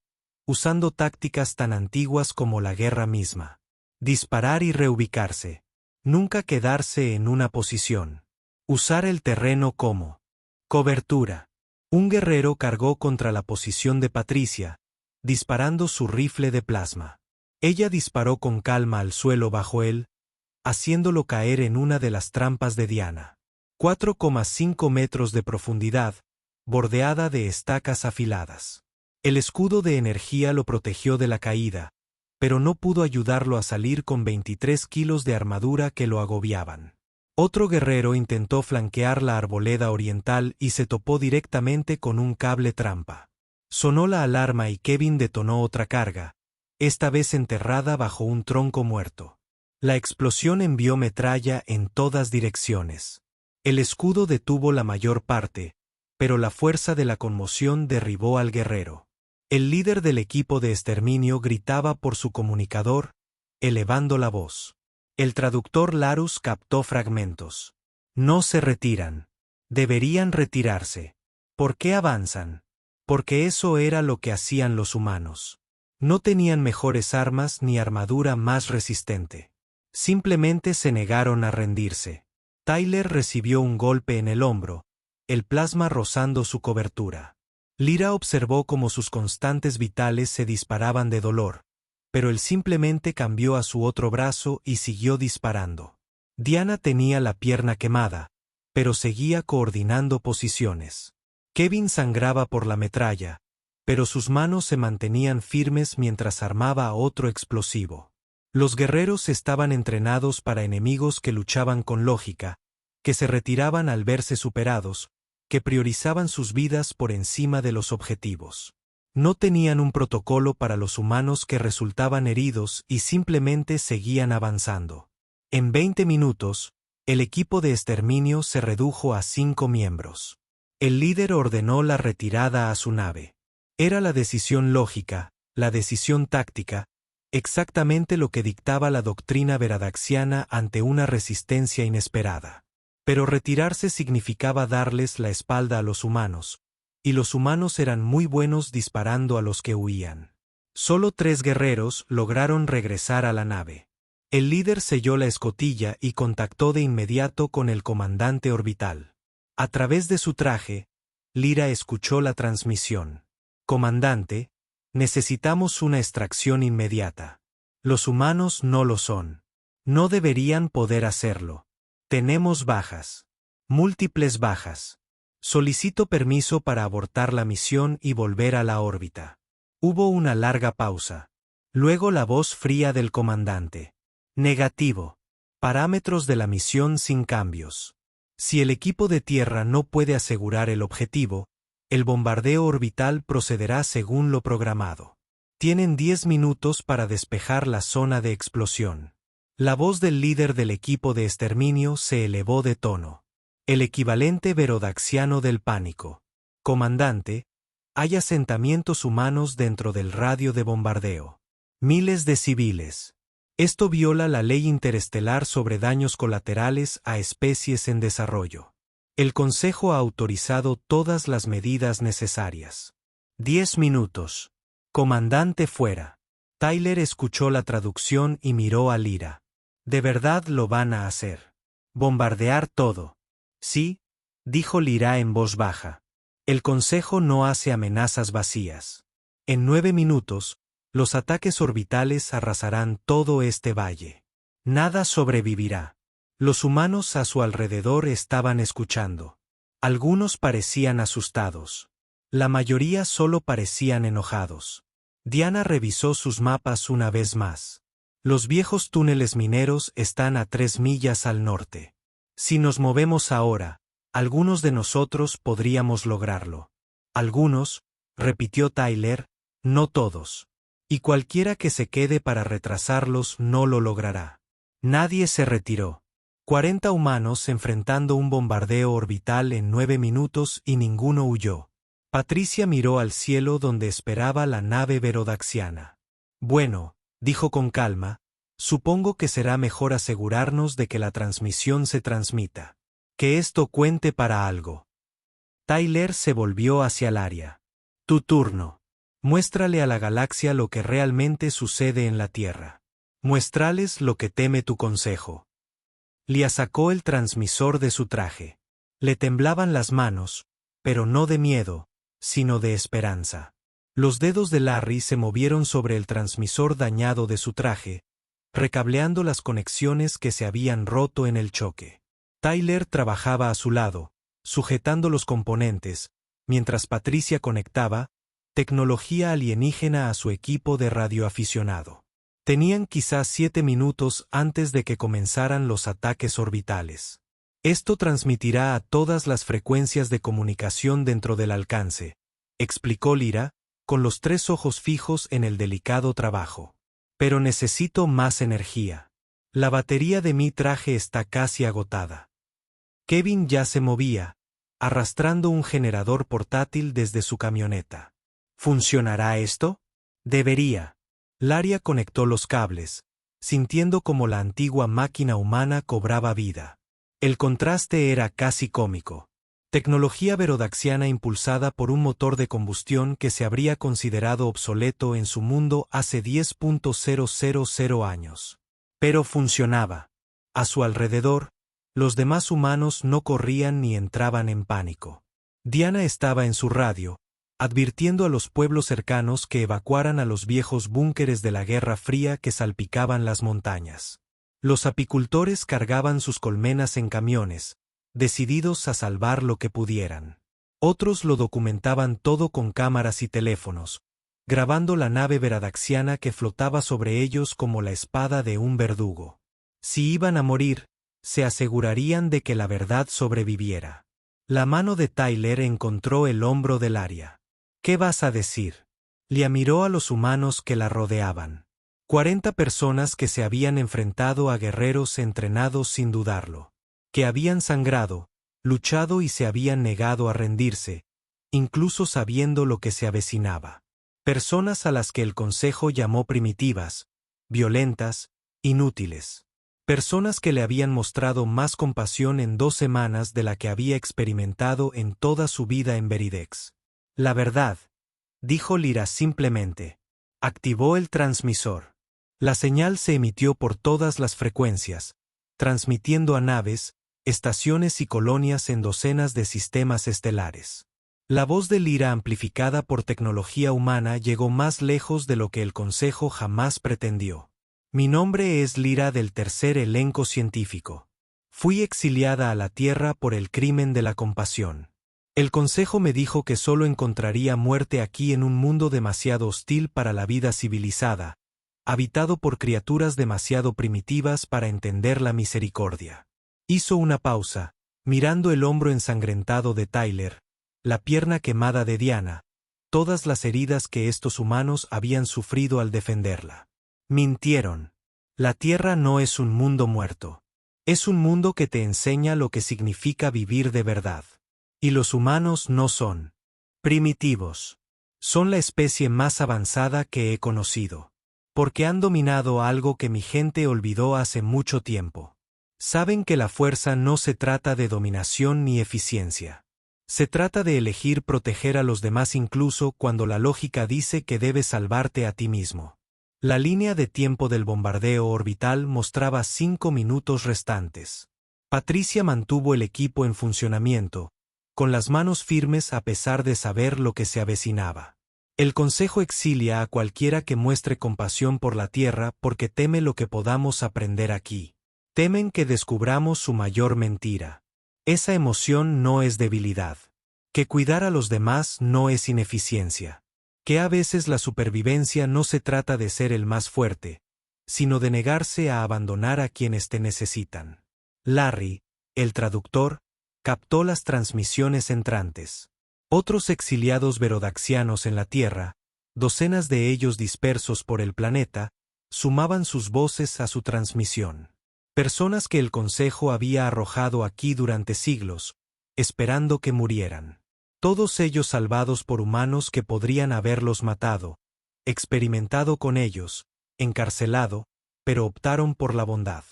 usando tácticas tan antiguas como la guerra misma. Disparar y reubicarse. Nunca quedarse en una posición. Usar el terreno como cobertura. Un guerrero cargó contra la posición de Patricia, disparando su rifle de plasma. Ella disparó con calma al suelo bajo él, haciéndolo caer en una de las trampas de Diana. 4,5 metros de profundidad, bordeada de estacas afiladas. El escudo de energía lo protegió de la caída, pero no pudo ayudarlo a salir con 23 kilos de armadura que lo agobiaban. Otro guerrero intentó flanquear la arboleda oriental y se topó directamente con un cable trampa. Sonó la alarma y Kevin detonó otra carga, esta vez enterrada bajo un tronco muerto. La explosión envió metralla en todas direcciones. El escudo detuvo la mayor parte, pero la fuerza de la conmoción derribó al guerrero. El líder del equipo de exterminio gritaba por su comunicador, elevando la voz. El traductor Larus captó fragmentos. No se retiran. Deberían retirarse. ¿Por qué avanzan? Porque eso era lo que hacían los humanos. No tenían mejores armas ni armadura más resistente. Simplemente se negaron a rendirse. Tyler recibió un golpe en el hombro, el plasma rozando su cobertura. Lyra observó cómo sus constantes vitales se disparaban de dolor, pero él simplemente cambió a su otro brazo y siguió disparando. Diana tenía la pierna quemada, pero seguía coordinando posiciones. Kevin sangraba por la metralla, pero sus manos se mantenían firmes mientras armaba otro explosivo. Los guerreros estaban entrenados para enemigos que luchaban con lógica, que se retiraban al verse superados, que priorizaban sus vidas por encima de los objetivos. No tenían un protocolo para los humanos que resultaban heridos y simplemente seguían avanzando. En 20 minutos, el equipo de exterminio se redujo a 5 miembros. El líder ordenó la retirada a su nave. Era la decisión lógica, la decisión táctica, exactamente lo que dictaba la doctrina veradaxiana ante una resistencia inesperada. Pero retirarse significaba darles la espalda a los humanos, y los humanos eran muy buenos disparando a los que huían. Solo 3 guerreros lograron regresar a la nave. El líder selló la escotilla y contactó de inmediato con el comandante orbital. A través de su traje, Lyra escuchó la transmisión. Comandante, necesitamos una extracción inmediata. Los humanos no lo son. No deberían poder hacerlo. Tenemos bajas. Múltiples bajas. Solicito permiso para abortar la misión y volver a la órbita. Hubo una larga pausa. Luego la voz fría del comandante. Negativo. Parámetros de la misión sin cambios. Si el equipo de tierra no puede asegurar el objetivo, el bombardeo orbital procederá según lo programado. Tienen 10 minutos para despejar la zona de explosión. La voz del líder del equipo de exterminio se elevó de tono. El equivalente verodaxiano del pánico. Comandante, hay asentamientos humanos dentro del radio de bombardeo. Miles de civiles. Esto viola la ley interestelar sobre daños colaterales a especies en desarrollo. El Consejo ha autorizado todas las medidas necesarias. 10 minutos. Comandante fuera. Tyler escuchó la traducción y miró a Lyra. ¿De verdad lo van a hacer? ¿Bombardear todo? Sí, dijo Lyra en voz baja. El Consejo no hace amenazas vacías. En 9 minutos, los ataques orbitales arrasarán todo este valle. Nada sobrevivirá. Los humanos a su alrededor estaban escuchando. Algunos parecían asustados. La mayoría solo parecían enojados. Diana revisó sus mapas una vez más. Los viejos túneles mineros están a 3 millas al norte. Si nos movemos ahora, algunos de nosotros podríamos lograrlo. Algunos, repitió Tyler, no todos. Y cualquiera que se quede para retrasarlos no lo logrará. Nadie se retiró. 40 humanos enfrentando un bombardeo orbital en 9 minutos y ninguno huyó. Patricia miró al cielo donde esperaba la nave verodaxiana. Bueno, dijo con calma, supongo que será mejor asegurarnos de que la transmisión se transmita. Que esto cuente para algo. Tyler se volvió hacia el área. Tu turno. Muéstrale a la galaxia lo que realmente sucede en la Tierra. Muéstrales lo que teme tu consejo. Lia sacó el transmisor de su traje. Le temblaban las manos, pero no de miedo, sino de esperanza. Los dedos de Larry se movieron sobre el transmisor dañado de su traje, recableando las conexiones que se habían roto en el choque. Tyler trabajaba a su lado, sujetando los componentes, mientras Patricia conectaba tecnología alienígena a su equipo de radioaficionado. Tenían quizás 7 minutos antes de que comenzaran los ataques orbitales. Esto transmitirá a todas las frecuencias de comunicación dentro del alcance, explicó Lyra, con los 3 ojos fijos en el delicado trabajo. Pero necesito más energía. La batería de mi traje está casi agotada. Kevin ya se movía, arrastrando un generador portátil desde su camioneta. ¿Funcionará esto? Debería. Laria conectó los cables, sintiendo como la antigua máquina humana cobraba vida. El contraste era casi cómico. Tecnología verodaxiana impulsada por un motor de combustión que se habría considerado obsoleto en su mundo hace 10.000 años. Pero funcionaba. A su alrededor, los demás humanos no corrían ni entraban en pánico. Diana estaba en su radio, advirtiendo a los pueblos cercanos que evacuaran a los viejos búnkeres de la Guerra Fría que salpicaban las montañas. Los apicultores cargaban sus colmenas en camiones, decididos a salvar lo que pudieran. Otros lo documentaban todo con cámaras y teléfonos, grabando la nave verodaxiana que flotaba sobre ellos como la espada de un verdugo. Si iban a morir, se asegurarían de que la verdad sobreviviera. La mano de Tyler encontró el hombro del Laria. ¿Qué vas a decir? Lia miró a los humanos que la rodeaban. 40 personas que se habían enfrentado a guerreros entrenados sin dudarlo. Que habían sangrado, luchado y se habían negado a rendirse, incluso sabiendo lo que se avecinaba. Personas a las que el Consejo llamó primitivas, violentas, inútiles. Personas que le habían mostrado más compasión en 2 semanas de la que había experimentado en toda su vida en Veridex. La verdad, dijo Lyra simplemente. Activó el transmisor. La señal se emitió por todas las frecuencias, transmitiendo a naves, estaciones y colonias en docenas de sistemas estelares. La voz de Lyra amplificada por tecnología humana llegó más lejos de lo que el Consejo jamás pretendió. Mi nombre es Lyra del tercer elenco científico. Fui exiliada a la Tierra por el crimen de la compasión. El Consejo me dijo que solo encontraría muerte aquí en un mundo demasiado hostil para la vida civilizada, habitado por criaturas demasiado primitivas para entender la misericordia. Hizo una pausa, mirando el hombro ensangrentado de Tyler, la pierna quemada de Diana, todas las heridas que estos humanos habían sufrido al defenderla. Mintieron. La Tierra no es un mundo muerto. Es un mundo que te enseña lo que significa vivir de verdad. Y los humanos no son primitivos. Son la especie más avanzada que he conocido. Porque han dominado algo que mi gente olvidó hace mucho tiempo. Saben que la fuerza no se trata de dominación ni eficiencia. Se trata de elegir proteger a los demás incluso cuando la lógica dice que debes salvarte a ti mismo. La línea de tiempo del bombardeo orbital mostraba 5 minutos restantes. Patricia mantuvo el equipo en funcionamiento, con las manos firmes a pesar de saber lo que se avecinaba. El Consejo exilia a cualquiera que muestre compasión por la Tierra porque teme lo que podamos aprender aquí. Temen que descubramos su mayor mentira. Esa emoción no es debilidad. que cuidar a los demás no es ineficiencia, que a veces la supervivencia no se trata de ser el más fuerte, sino de negarse a abandonar a quienes te necesitan. Larry, el traductor, captó las transmisiones entrantes. Otros exiliados verodaxianos en la Tierra, docenas de ellos dispersos por el planeta, sumaban sus voces a su transmisión. Personas que el Consejo había arrojado aquí durante siglos, esperando que murieran. Todos ellos salvados por humanos que podrían haberlos matado, experimentado con ellos, encarcelado, pero optaron por la bondad.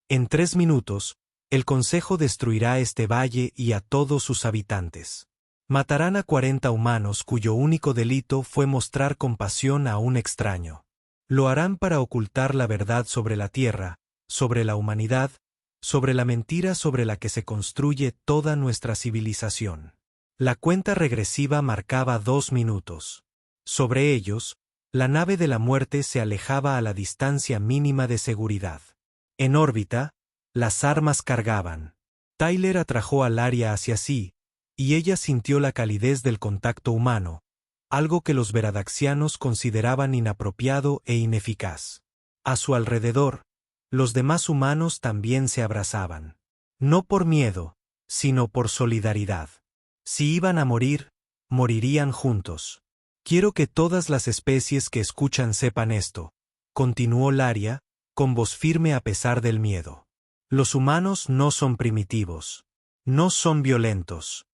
En 3 minutos, el Consejo destruirá este valle y a todos sus habitantes. Matarán a 40 humanos cuyo único delito fue mostrar compasión a un extraño. Lo harán para ocultar la verdad sobre la tierra, sobre la humanidad, sobre la mentira sobre la que se construye toda nuestra civilización. La cuenta regresiva marcaba 2 minutos. Sobre ellos, la nave de la muerte se alejaba a la distancia mínima de seguridad. En órbita, las armas cargaban. Tyler atrajo al Aria hacia sí, y ella sintió la calidez del contacto humano, algo que los veradaxianos consideraban inapropiado e ineficaz. A su alrededor, los demás humanos también se abrazaban. No por miedo, sino por solidaridad. Si iban a morir, morirían juntos. Quiero que todas las especies que escuchan sepan esto, continuó Laria, con voz firme a pesar del miedo. Los humanos no son primitivos. No son violentos.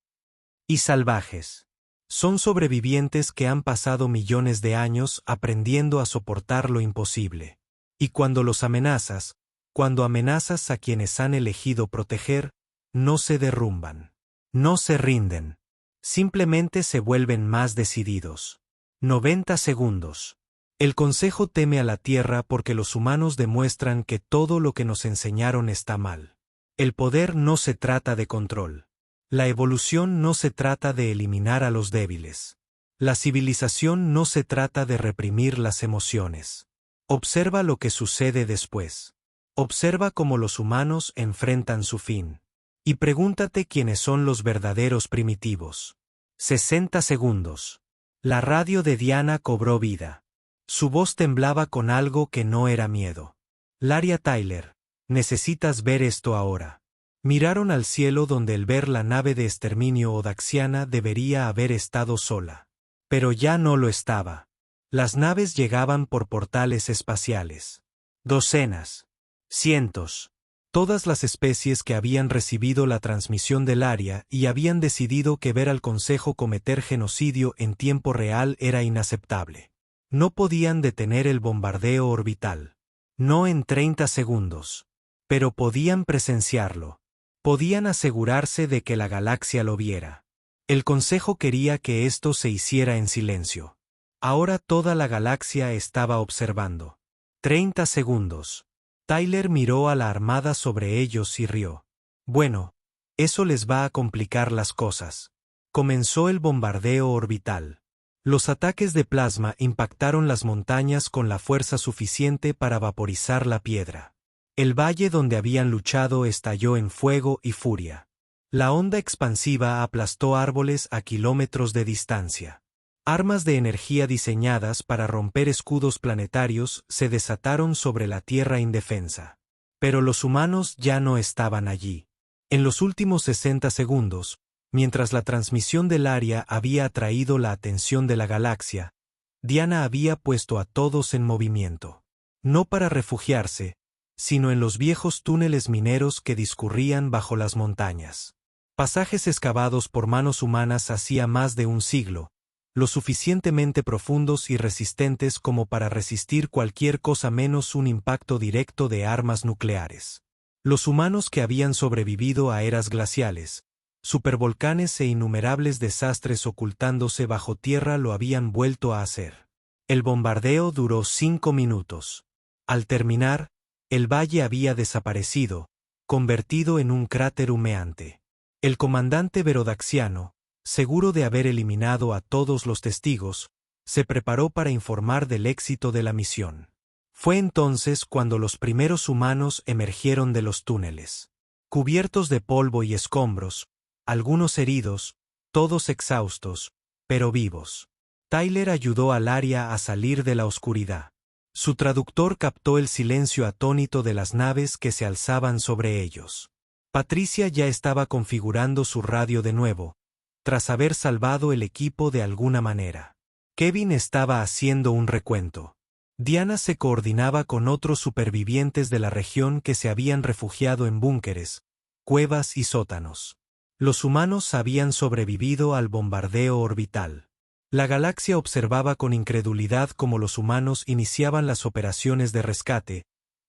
Y salvajes. Son sobrevivientes que han pasado millones de años aprendiendo a soportar lo imposible. Y cuando los amenazas, cuando amenazas a quienes han elegido proteger, no se derrumban. No se rinden. Simplemente se vuelven más decididos. 90 segundos. El Consejo teme a la Tierra porque los humanos demuestran que todo lo que nos enseñaron está mal. El poder no se trata de control. La evolución no se trata de eliminar a los débiles. La civilización no se trata de reprimir las emociones. Observa lo que sucede después. Observa cómo los humanos enfrentan su fin. Y pregúntate quiénes son los verdaderos primitivos. 60 segundos. La radio de Diana cobró vida. Su voz temblaba con algo que no era miedo. Laria Tyler, necesitas ver esto ahora. Miraron al cielo donde el ver la nave de exterminio odaxiana debería haber estado sola. Pero ya no lo estaba. Las naves llegaban por portales espaciales. Docenas. Cientos. Todas las especies que habían recibido la transmisión del Aria y habían decidido que ver al Consejo cometer genocidio en tiempo real era inaceptable. No podían detener el bombardeo orbital. No en 30 segundos. Pero podían presenciarlo. Podían asegurarse de que la galaxia lo viera. El Consejo quería que esto se hiciera en silencio. Ahora toda la galaxia estaba observando. 30 segundos. Tyler miró a la armada sobre ellos y rió. Bueno, eso les va a complicar las cosas. Comenzó el bombardeo orbital. Los ataques de plasma impactaron las montañas con la fuerza suficiente para vaporizar la piedra. El valle donde habían luchado estalló en fuego y furia. La onda expansiva aplastó árboles a kilómetros de distancia. Armas de energía diseñadas para romper escudos planetarios se desataron sobre la Tierra indefensa. Pero los humanos ya no estaban allí. En los últimos 60 segundos, mientras la transmisión del Aria había atraído la atención de la galaxia, Diana había puesto a todos en movimiento. No para refugiarse, sino en los viejos túneles mineros que discurrían bajo las montañas. Pasajes excavados por manos humanas hacía más de un siglo, lo suficientemente profundos y resistentes como para resistir cualquier cosa menos un impacto directo de armas nucleares. Los humanos que habían sobrevivido a eras glaciales, supervolcanes e innumerables desastres ocultándose bajo tierra lo habían vuelto a hacer. El bombardeo duró 5 minutos. Al terminar, el valle había desaparecido, convertido en un cráter humeante. El comandante verodaxiano, seguro de haber eliminado a todos los testigos, se preparó para informar del éxito de la misión. Fue entonces cuando los primeros humanos emergieron de los túneles. Cubiertos de polvo y escombros, algunos heridos, todos exhaustos, pero vivos. Tyler ayudó a Laria a salir de la oscuridad. Su traductor captó el silencio atónito de las naves que se alzaban sobre ellos. Patricia ya estaba configurando su radio de nuevo, tras haber salvado el equipo de alguna manera. Kevin estaba haciendo un recuento. Diana se coordinaba con otros supervivientes de la región que se habían refugiado en búnkeres, cuevas y sótanos. Los humanos habían sobrevivido al bombardeo orbital. La galaxia observaba con incredulidad cómo los humanos iniciaban las operaciones de rescate,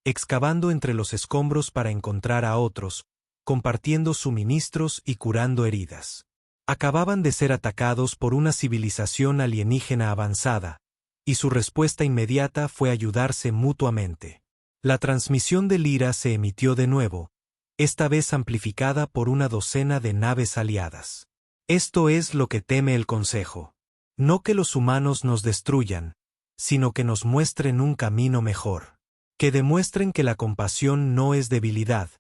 excavando entre los escombros para encontrar a otros, compartiendo suministros y curando heridas. Acababan de ser atacados por una civilización alienígena avanzada, y su respuesta inmediata fue ayudarse mutuamente. La transmisión de Lyra se emitió de nuevo, esta vez amplificada por una docena de naves aliadas. Esto es lo que teme el Consejo. No que los humanos nos destruyan, sino que nos muestren un camino mejor. Que demuestren que la compasión no es debilidad,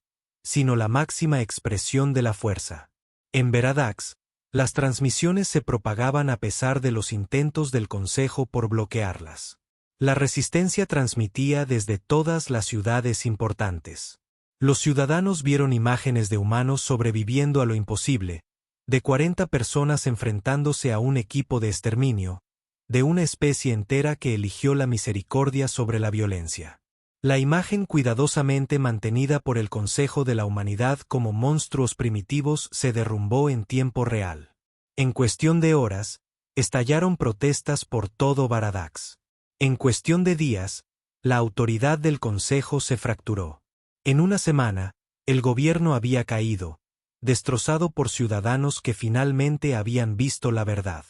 sino la máxima expresión de la fuerza. En Veradax, las transmisiones se propagaban a pesar de los intentos del Consejo por bloquearlas. La resistencia transmitía desde todas las ciudades importantes. Los ciudadanos vieron imágenes de humanos sobreviviendo a lo imposible, de 40 personas enfrentándose a un equipo de exterminio, de una especie entera que eligió la misericordia sobre la violencia. La imagen cuidadosamente mantenida por el Consejo de la Humanidad como monstruos primitivos se derrumbó en tiempo real. En cuestión de horas, estallaron protestas por todo Veradax. En cuestión de días, la autoridad del Consejo se fracturó. En una semana, el gobierno había caído, destrozado por ciudadanos que finalmente habían visto la verdad.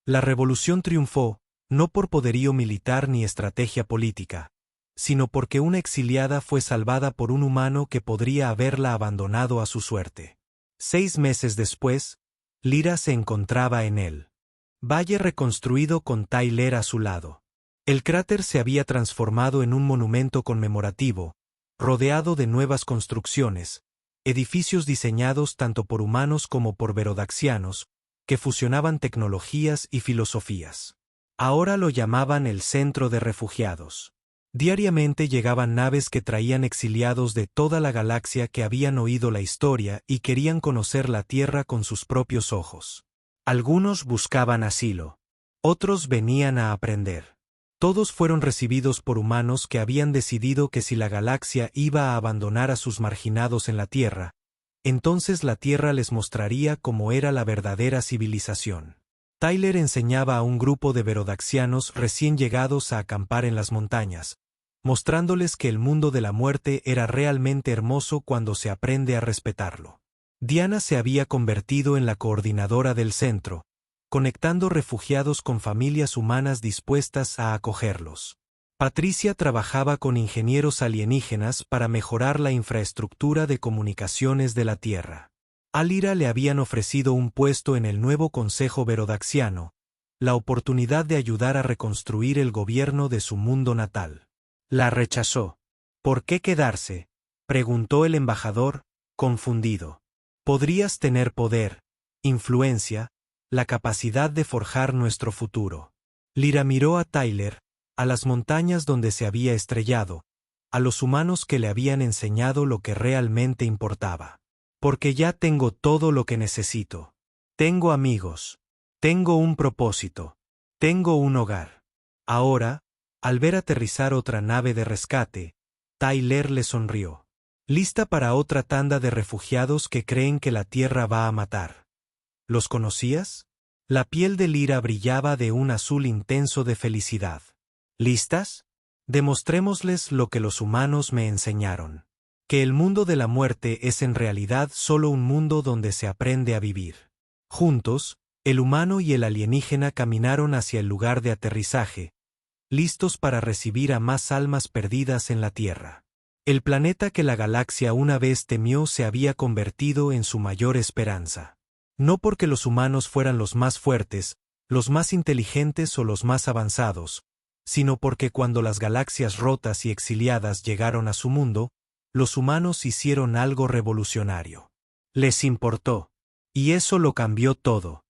La revolución triunfó, no por poderío militar ni estrategia política, sino porque una exiliada fue salvada por un humano que podría haberla abandonado a su suerte. 6 meses después, Lyra se encontraba en el valle reconstruido con Tyler a su lado. El cráter se había transformado en un monumento conmemorativo, rodeado de nuevas construcciones, edificios diseñados tanto por humanos como por verodaxianos, que fusionaban tecnologías y filosofías. Ahora lo llamaban el Centro de Refugiados. Diariamente llegaban naves que traían exiliados de toda la galaxia que habían oído la historia y querían conocer la Tierra con sus propios ojos. Algunos buscaban asilo. Otros venían a aprender. Todos fueron recibidos por humanos que habían decidido que si la galaxia iba a abandonar a sus marginados en la Tierra, entonces la Tierra les mostraría cómo era la verdadera civilización. Tyler enseñaba a un grupo de verodaxianos recién llegados a acampar en las montañas, mostrándoles que el mundo de la muerte era realmente hermoso cuando se aprende a respetarlo. Diana se había convertido en la coordinadora del centro, conectando refugiados con familias humanas dispuestas a acogerlos. Patricia trabajaba con ingenieros alienígenas para mejorar la infraestructura de comunicaciones de la Tierra. A Lyra le habían ofrecido un puesto en el nuevo Consejo Verodaxiano, la oportunidad de ayudar a reconstruir el gobierno de su mundo natal. La rechazó. ¿Por qué quedarse?, preguntó el embajador, confundido. Podrías tener poder, influencia, la capacidad de forjar nuestro futuro. Lyra miró a Tyler, a las montañas donde se había estrellado, a los humanos que le habían enseñado lo que realmente importaba. Porque ya tengo todo lo que necesito. Tengo amigos. Tengo un propósito. Tengo un hogar. Ahora, al ver aterrizar otra nave de rescate, Tyler le sonrió. Lista para otra tanda de refugiados que creen que la Tierra va a matar. ¿Los conocías? La piel de Lyra brillaba de un azul intenso de felicidad. ¿Listas? Demostrémosles lo que los humanos me enseñaron. Que el mundo de la muerte es en realidad solo un mundo donde se aprende a vivir. Juntos, el humano y el alienígena caminaron hacia el lugar de aterrizaje, listos para recibir a más almas perdidas en la Tierra. El planeta que la galaxia una vez temió se había convertido en su mayor esperanza. No porque los humanos fueran los más fuertes, los más inteligentes o los más avanzados, sino porque cuando las galaxias rotas y exiliadas llegaron a su mundo, los humanos hicieron algo revolucionario. Les importó. Y eso lo cambió todo.